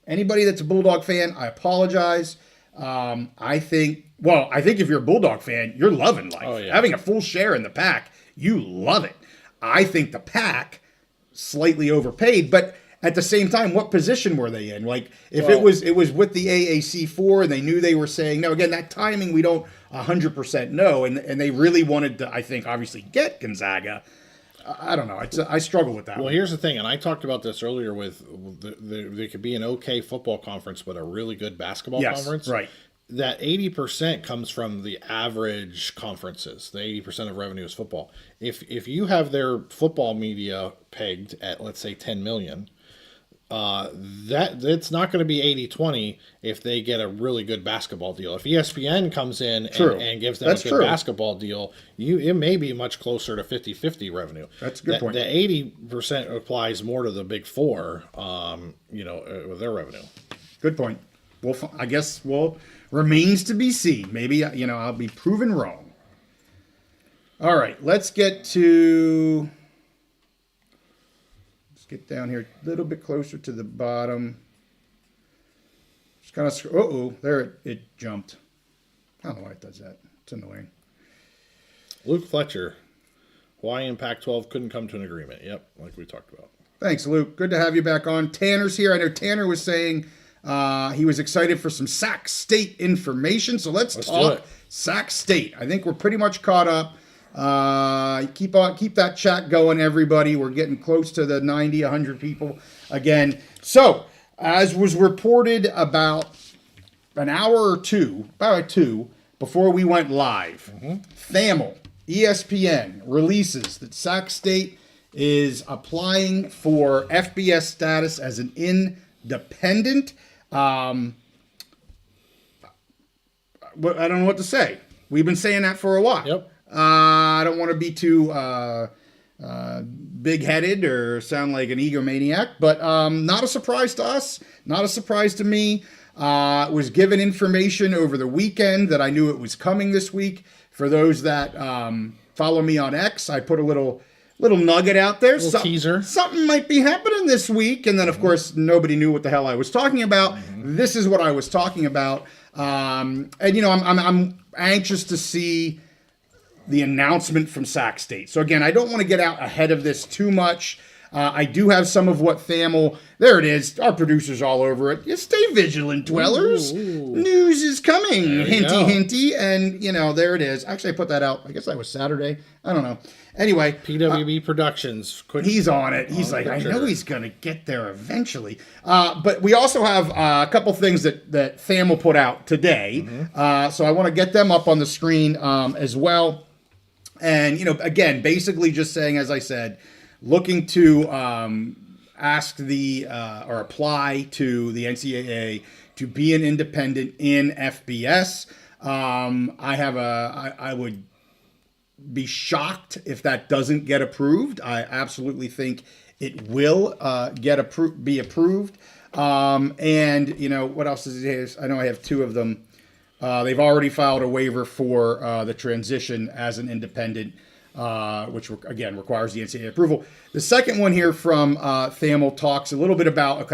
Anybody that's a Bulldog fan, I apologize. I think if you're a Bulldog fan, you're loving life. Oh, yeah. Having a full share in the PAC, you love it. I think the PAC slightly overpaid, but at the same time, what position were they in? Like, if it was with the AAC4 and they knew they were saying no, again, that timing we don't 100% know, and they really wanted to, I think, obviously get Gonzaga. I don't know. I struggle with that. Well, here's the thing, and I talked about this earlier with there could be an okay football conference, but a really good basketball conference. Right. That 80% comes from the average conferences. The 80% of revenue is football. If you have their football media pegged at, let's say, 10 million, that's not going to be 80-20 if they get a really good basketball deal. If ESPN comes in and gives them a good basketball deal, it may be much closer to 50-50 revenue. That's a good point. The 80% applies more to the big four, with their revenue. Good point. I guess remains to be seen. Maybe, I'll be proven wrong. All right, let's get down here a little bit closer to the bottom. Just kind of, there it jumped. I don't know why it does that. It's annoying. Luke Fletcher, Hawaii and Pac-12 couldn't come to an agreement. Yep, like we talked about. Thanks, Luke. Good to have you back on. Tanner's here. I know Tanner was saying he was excited for some Sac State information. So let's talk Sac State. I think we're pretty much caught up. Keep that chat going, everybody. We're getting close to the 90, 100 people again. So, as was reported about an hour or two, before we went live, Thamel, ESPN releases that Sac State is applying for FBS status as an independent. I don't know what to say. We've been saying that for a while. Yep. I don't want to be too big-headed or sound like an egomaniac, but not a surprise to us, not a surprise to me. Was given information over the weekend that I knew it was coming this week. For those that follow me on X, I put a little nugget out there. Teaser. Something might be happening this week. And then, of course, nobody knew what the hell I was talking about. This is what I was talking about. And, I'm anxious to see the announcement from Sac State. So, again, I don't want to get out ahead of this too much. I do have some of what Thamel, there it is, our producer's all over it. You stay vigilant, dwellers. Ooh. News is coming, hinty. And, there it is. Actually, I put that out, I guess that was Saturday. I don't know. Anyway. PWB Productions. He's on it. He's like, I know he's going to get there eventually. But we also have a couple things that Thamel put out today. So I want to get them up on the screen as well. And, again, basically just saying, as I said, looking to ask or apply to the NCAA to be an independent in FBS. I would be shocked if that doesn't get approved. I absolutely think it will be approved. And what else is it? I know I have two of them. They've already filed a waiver for the transition as an independent, which again requires the NCAA approval. The second one here from Thamel talks a little bit about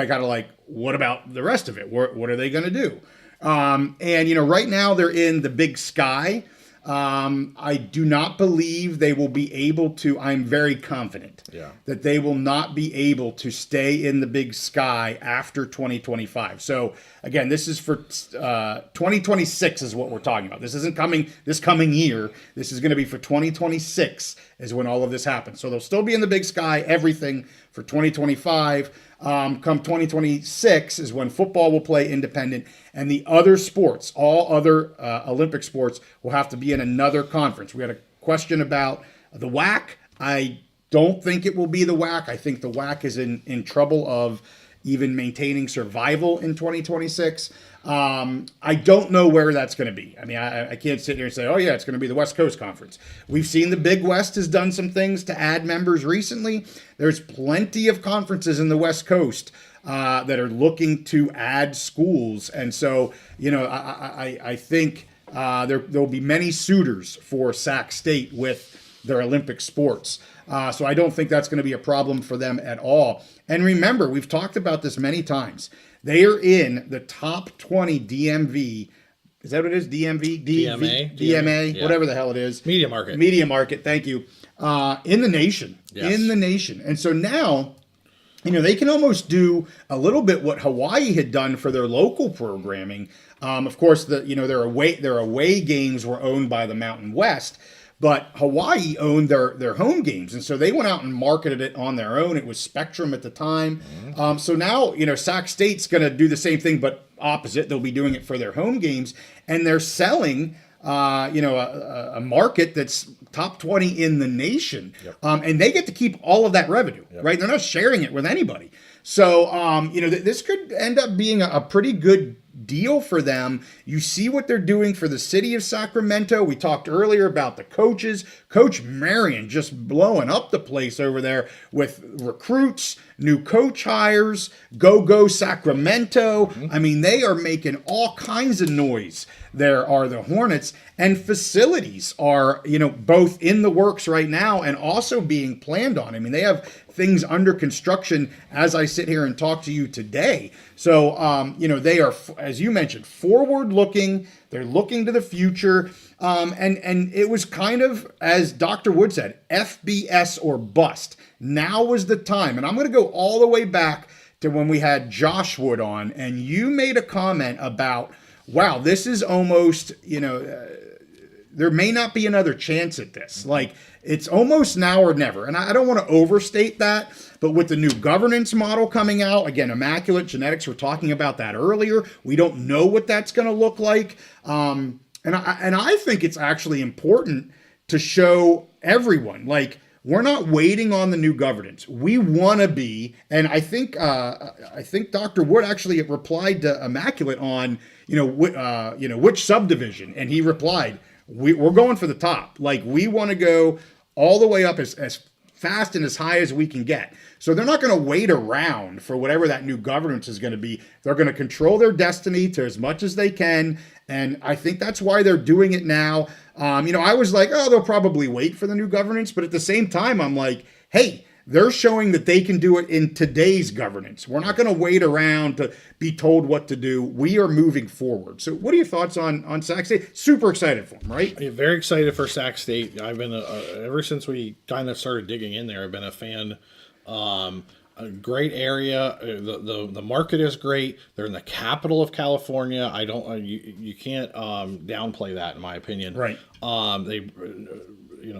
what about the rest of it? What are they going to do? And right now they're in the Big Sky. I do not believe they will be able to. I'm very confident that they will not be able to stay in the Big Sky after 2025. So again, this is for 2026 is what we're talking about. This isn't coming this coming year. This is going to be for 2026 is when all of this happens. So they'll still be in the Big Sky, everything for 2025. Come 2026 is when football will play independent, and the other sports, all other Olympic sports, will have to be in another conference. We had a question about the WAC. I don't think it will be the WAC. I think the WAC is in trouble of even maintaining survival in 2026. I don't know where that's going to be. I mean, I can't sit here and say, oh, yeah, it's going to be the West Coast Conference. We've seen the Big West has done some things to add members recently. There's plenty of conferences in the West Coast that are looking to add schools. And so, I think there'll be many suitors for Sac State with their Olympic sports. So I don't think that's going to be a problem for them at all. And remember, we've talked about this many times. They are in the top 20 DMV. Is that what it is? DMV? DMA? Yeah. Whatever the hell it is. Media market. Media market, thank you. In the nation. Yes. In the nation. And so now, they can almost do a little bit what Hawaii had done for their local programming. Of course, their away games were owned by the Mountain West. But Hawaii owned their home games, and so they went out and marketed it on their own. It was Spectrum at the time. So now, Sac State's going to do the same thing, but opposite. They'll be doing it for their home games, and they're selling, a market that's top 20 in the nation. Yep. And they get to keep all of that revenue, right? They're not sharing it with anybody. So, this could end up being a pretty good deal for them. You see what they're doing for the city of Sacramento. We talked earlier about the coaches. Coach Marion just blowing up the place over there with recruits, new coach hires, go Sacramento. I mean, they are making all kinds of noise. There are the Hornets, and facilities are, both in the works right now and also being planned on. I mean, they have things under construction as I sit here and talk to you today. So, they are, as you mentioned, forward-looking. They're looking to the future. And it was kind of, as Dr. Wood said, FBS or bust. Now was the time. And I'm going to go all the way back to when we had Josh Wood on, and you made a comment about, wow, this is almost, there may not be another chance at this. Like, it's almost now or never. And I don't want to overstate that, but with the new governance model coming out, again, immaculate genetics, we're talking about that earlier. We don't know what that's going to look like. And I think it's actually important to show everyone, like, we're not waiting on the new governance. We want to be, and I think Dr. Wood actually replied to Immaculate on, which subdivision, and he replied, we're going for the top. Like, we want to go all the way up as fast and as high as we can get. So they're not going to wait around for whatever that new governance is going to be. They're going to control their destiny to as much as they can. And I think that's why they're doing it now. I was like, oh, they'll probably wait for the new governance. But at the same time, I'm like, hey, they're showing that they can do it in today's governance. We're not going to wait around to be told what to do. We are moving forward. So what are your thoughts on Sac State? Super excited for them, right? Yeah, very excited for Sac State. I've been, ever since we kind of started digging in there, I've been a fan. A great area. The market is great. They're in the capital of California. I don't, you can't downplay that, in my opinion. Right. They,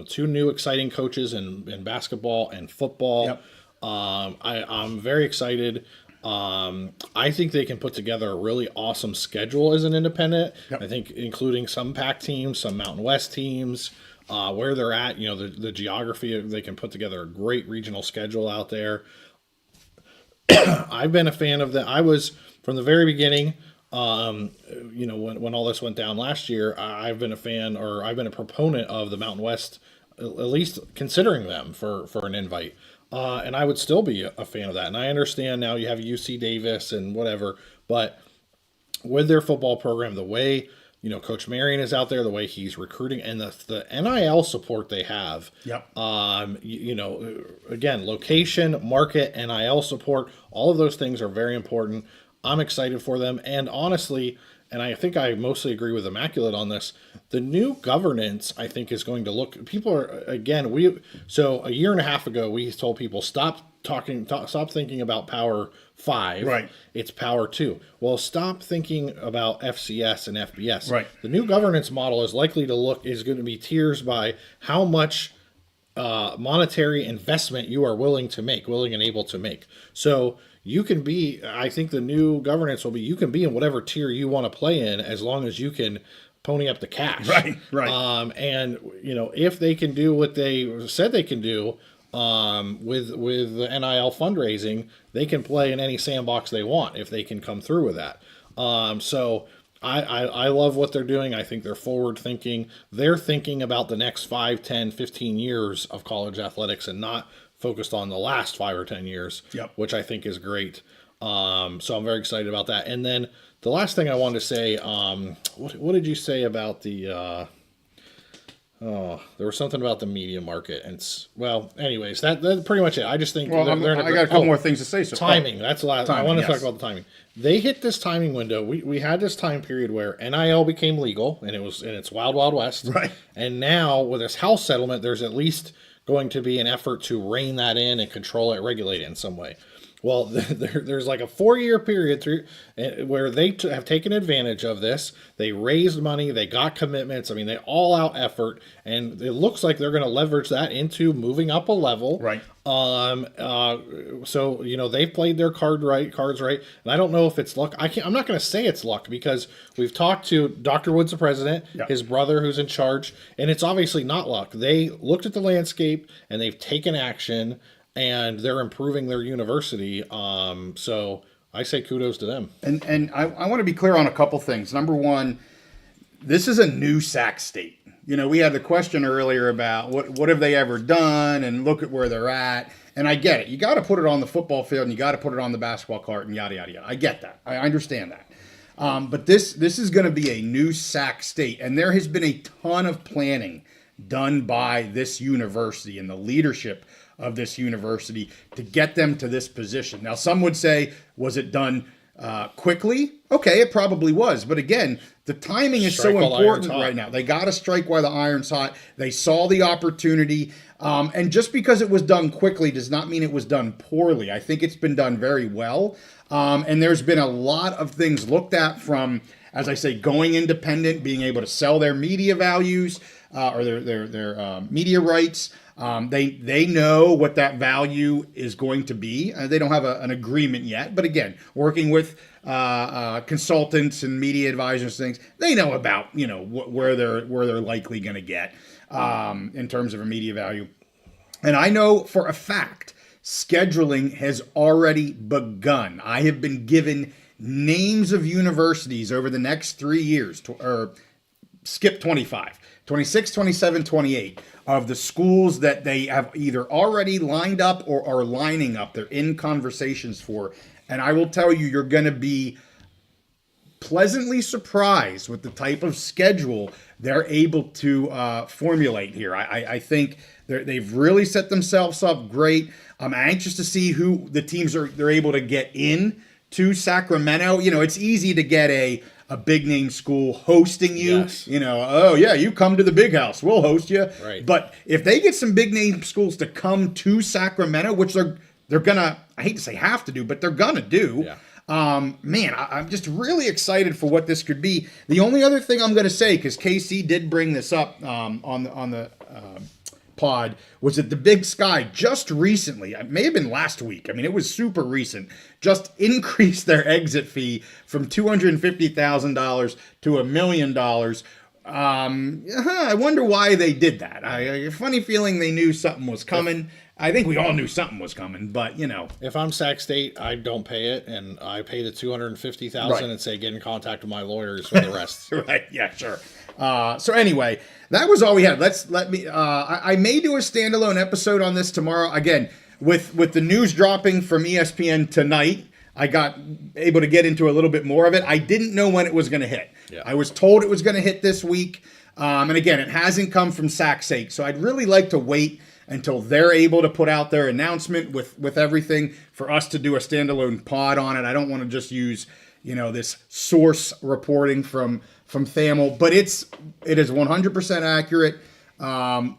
two new exciting coaches in basketball and football. Yep. I'm very excited. I think they can put together a really awesome schedule as an independent. Yep. I think including some PAC teams, some Mountain West teams, where they're at, the geography, they can put together a great regional schedule out there. I've been a fan of that. I was from the very beginning, when all this went down last year, I've been a fan, or I've been a proponent of the Mountain West, at least considering them for an invite. And I would still be a fan of that. And I understand now you have UC Davis and whatever, but with their football program, the way, Coach Marion is out there, the way he's recruiting, and the NIL support they have. Yep. Again, location, market, NIL support, all of those things are very important. I'm excited for them. And honestly, and I think I mostly agree with Immaculate on this, the new governance, I think, is going to look, people are, again, so a year and a half ago, we told people, stop thinking about Power 5. Right. It's Power 2. Well, stop thinking about FCS and FBS. Right. The new governance model is going to be tiers by how much monetary investment you are willing and able to make. So you can be, I think the new governance will be, you can be in whatever tier you want to play in as long as you can pony up the cash. Right. And, if they can do what they said they can do, with the NIL fundraising, they can play in any sandbox they want if they can come through with that. So I love what they're doing. I think they're forward thinking. They're thinking about the next 5, 10, 15 years of college athletics and not focused on the last 5 or 10 years, Yep. which I think is great. So I'm very excited about that. And then the last thing I wanted to say, what did you say about the, there was something about the media market, and anyways, that's pretty much it. I just think Well, they're I got a couple more things to say. So timing. That's a lot. I want to talk about the timing. They hit this timing window. We had this time period where NIL became legal, and it's wild, wild west. Right. And now with this House settlement, there's at least going to be an effort to rein that in and control it, regulate it in some way. Well, there's like a 4-year period where they have taken advantage of this. They raised money. They got commitments. I mean, they all out effort, and it looks like they're going to leverage that into moving up a level. Right. So they've played their cards right, and I don't know if it's luck. I'm not going to say it's luck because we've talked to Dr. Woods, the president, Yep. his brother who's in charge, and it's obviously not luck. They looked at the landscape and they've taken action. And they're improving their university. So I say kudos to them. And I want to be clear on a couple things. Number one, this is a new Sac State. We had the question earlier about what have they ever done, and look at where they're at. And I get it. You got to put it on the football field, and you got to put it on the basketball court, and yada, yada, yada. I get that. I understand that. But this is going to be a new Sac State. And there has been a ton of planning done by this university and the leadership of this university to get them to this position. Now, some would say, was it done quickly. Okay, it probably was. But again, the timing is Strike so while the iron's important hot. right now. They got to strike while the iron's hot. They saw the opportunity. And just because it was done quickly does not mean it was done poorly. I think it's been done very well. And there's been a lot of things looked at from, as I say, going independent, being able to sell their media values or their media rights. They know what that value is going to be. They don't have an agreement yet, but again, working with consultants and media advisors, things they know about, where they're likely going to get in terms of a media value. And I know for a fact scheduling has already begun. I have been given names of universities over the next 3 years, or skip 25, 26, 27, 28, of the schools that they have either already lined up or are lining up. They're in conversations for. And I will tell you, you're going to be pleasantly surprised with the type of schedule they're able to formulate here. I think they've really set themselves up great. I'm anxious to see who the teams they're able to get in to Sacramento. It's easy to get a big name school hosting you. Yes. Oh yeah, you come to the big house, we'll host you. Right. But if they get some big name schools to come to Sacramento, which they're gonna, I hate to say have to do, but they're gonna do. Yeah. Man, I'm just really excited for what this could be. The only other thing I'm going to say, because KC did bring this up on the pod, was that the Big Sky just recently, it may have been last week, I mean, it was super recent, just increased their exit fee from $250,000 to $1 million. I wonder why they did that. I a funny feeling they knew something was coming. I think we all knew something was coming, but If I'm Sac State, I don't pay it, and I pay the $250,000 Right. and say get in contact with my lawyers for the rest. Right? Yeah, sure. So anyway, that was all we had. I may do a standalone episode on this tomorrow. Again, with the news dropping from ESPN tonight, I got able to get into a little bit more of it. I didn't know when it was going to hit. Yeah. I was told it was going to hit this week, and again, it hasn't come from Sac St. So I'd really like to wait until they're able to put out their announcement with everything for us to do a standalone pod on it. I don't want to just use this source reporting from Thamel, but it is 100% accurate.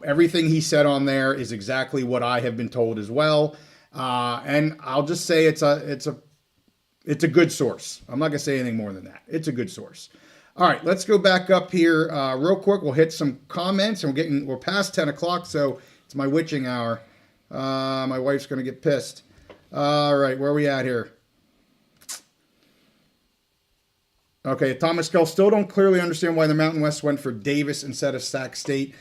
Everything he said on there is exactly what I have been told as well. And I'll just say it's a good source. I'm not gonna say anything more than that. It's a good source. All right, let's go back up here real quick. We'll hit some comments, and we're past 10 o'clock, so it's my witching hour. My wife's gonna get pissed. All right, where are we at here? Okay, Thomas Kell, still don't clearly understand why the Mountain West went for Davis instead of Sac State.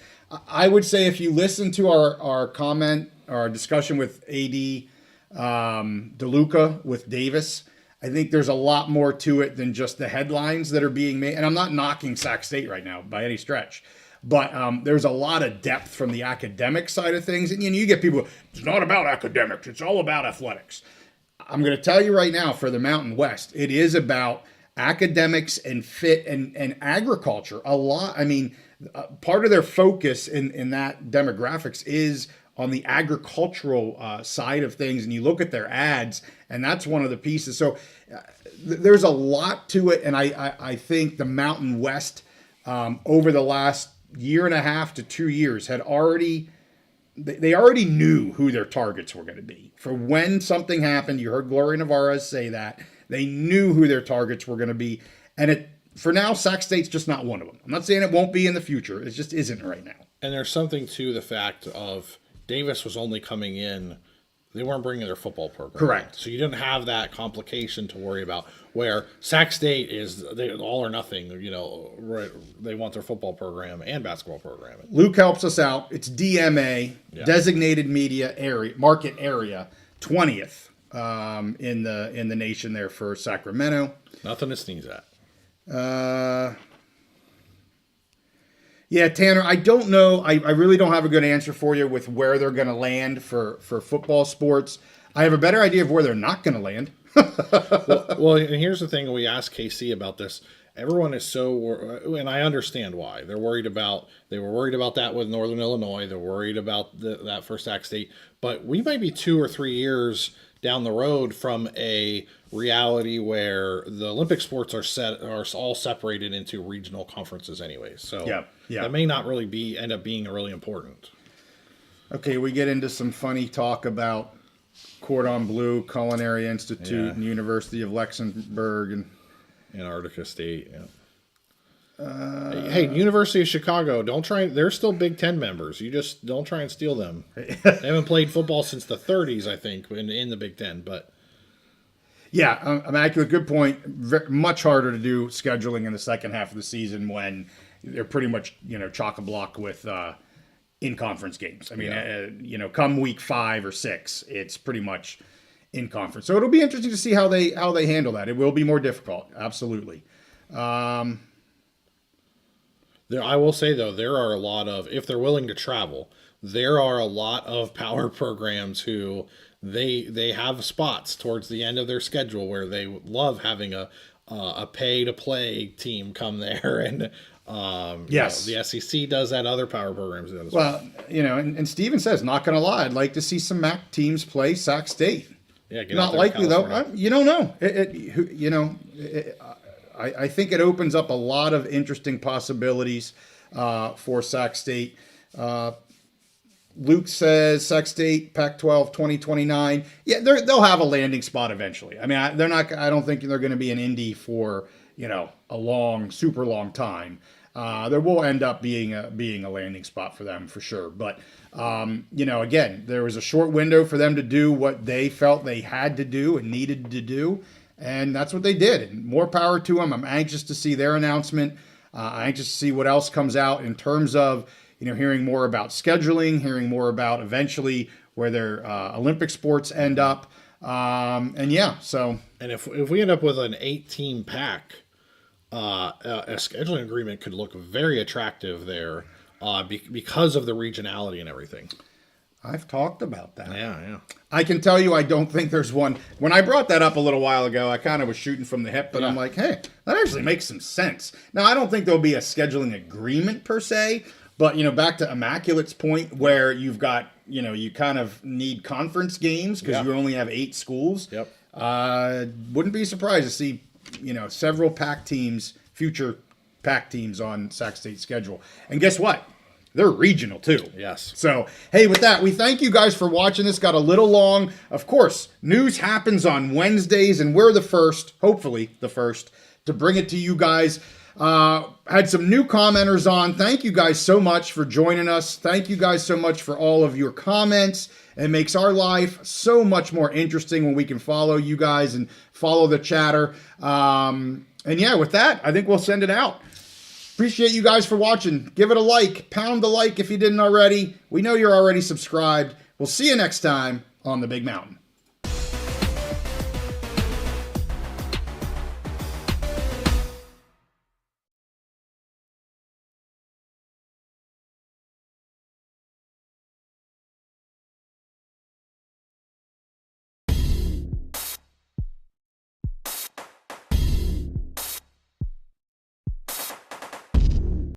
I would say if you listen to our comment, our discussion with AD DeLuca with Davis, I think there's a lot more to it than just the headlines that are being made. And I'm not knocking Sac State right now by any stretch. But there's a lot of depth from the academic side of things. And you get people, it's not about academics, it's all about athletics. I'm going to tell you right now, for the Mountain West, it is about academics and fit and agriculture. A lot. I mean, part of their focus in that demographics is on the agricultural side of things. And you look at their ads, and that's one of the pieces. So there's a lot to it. And I think the Mountain West over the last year and a half to 2 years they already knew who their targets were going to be. For when something happened, you heard Gloria Navarez say that. They knew who their targets were going to be. And for now, Sac State's just not one of them. I'm not saying it won't be in the future. It just isn't right now. And there's something to the fact of Davis was only coming in. They weren't bringing their football program. Correct. So you didn't have that complication to worry about, where Sac State is all or nothing. Right, they want their football program and basketball program. Luke helps us out. It's DMA, designated media area, market area, 20th in the nation there for Sacramento. Nothing to sneeze at. Yeah, Tanner, I don't know. I really don't have a good answer for you with where they're going to land for football sports. I have a better idea of where they're not going to land. well, and here's the thing. We asked KC about this. everyone is and I understand why. They were worried about that with Northern Illinois. They're worried about that for Sac State. But we might be 2 or 3 years down the road from a reality where the Olympic sports are all separated into regional conferences anyway. So that may not really end up being really important. Okay, we get into some funny talk about Cordon Bleu, Culinary Institute, and University of Luxembourg, and Antarctica State. Yeah. Hey, University of Chicago, don't try. They're still Big Ten members. You just don't try and steal them. They haven't played football since the 30s, I think, in the Big Ten. But yeah, immaculate. Good point. Much harder to do scheduling in the second half of the season when they're pretty much chock-a-block with in-conference games. I mean, come week 5 or 6, it's pretty much in conference. So it'll be interesting to see how they handle that. It will be more difficult, absolutely. I will say though, there are a lot of, if they're willing to travel, there are a lot of power programs who they have spots towards the end of their schedule where they love having a pay to play team come there and. Yes, the SEC does that. Other power programs do that as well. And Steven says, not going to lie, I'd like to see some MAC teams play Sac State. Yeah, not likely though. You don't know. I think it opens up a lot of interesting possibilities for Sac State. Luke says Sac State Pac-12 2029. Yeah, they'll have a landing spot eventually. I mean, they're not. I don't think they're going to be an Indy for a super long time. There will end up being a landing spot for them for sure. But, again, there was a short window for them to do what they felt they had to do and needed to do. And that's what they did. And more power to them. I'm anxious to see their announcement. I'm anxious to see what else comes out in terms of, hearing more about scheduling, hearing more about eventually where their Olympic sports end up. And if we end up with an 8-team PAC, a scheduling agreement could look very attractive there because of the regionality and everything. I've talked about that. Yeah. I can tell you I don't think there's one. When I brought that up a little while ago, I kind of was shooting from the hip, but I'm like, hey, that actually makes some sense. Now, I don't think there'll be a scheduling agreement per se, but, back to Immaculate's point where you've got, you kind of need conference games because you only have 8 schools. Yep. Wouldn't be surprised to see several PAC teams, future PAC teams on Sac State's schedule. And guess what? They're regional too. Yes. So, hey, with that, we thank you guys for watching. This got a little long. Of course, news happens on Wednesdays, and we're the first, hopefully the first, to bring it to you guys. Had some new commenters on. Thank you guys so much for joining us. Thank you guys so much for all of your comments. It makes our life so much more interesting when we can follow you guys and follow the chatter. With that, I think we'll send it out. Appreciate you guys for watching. Give it a like. Pound the like if you didn't already. We know you're already subscribed. We'll see you next time on The Big Mountain.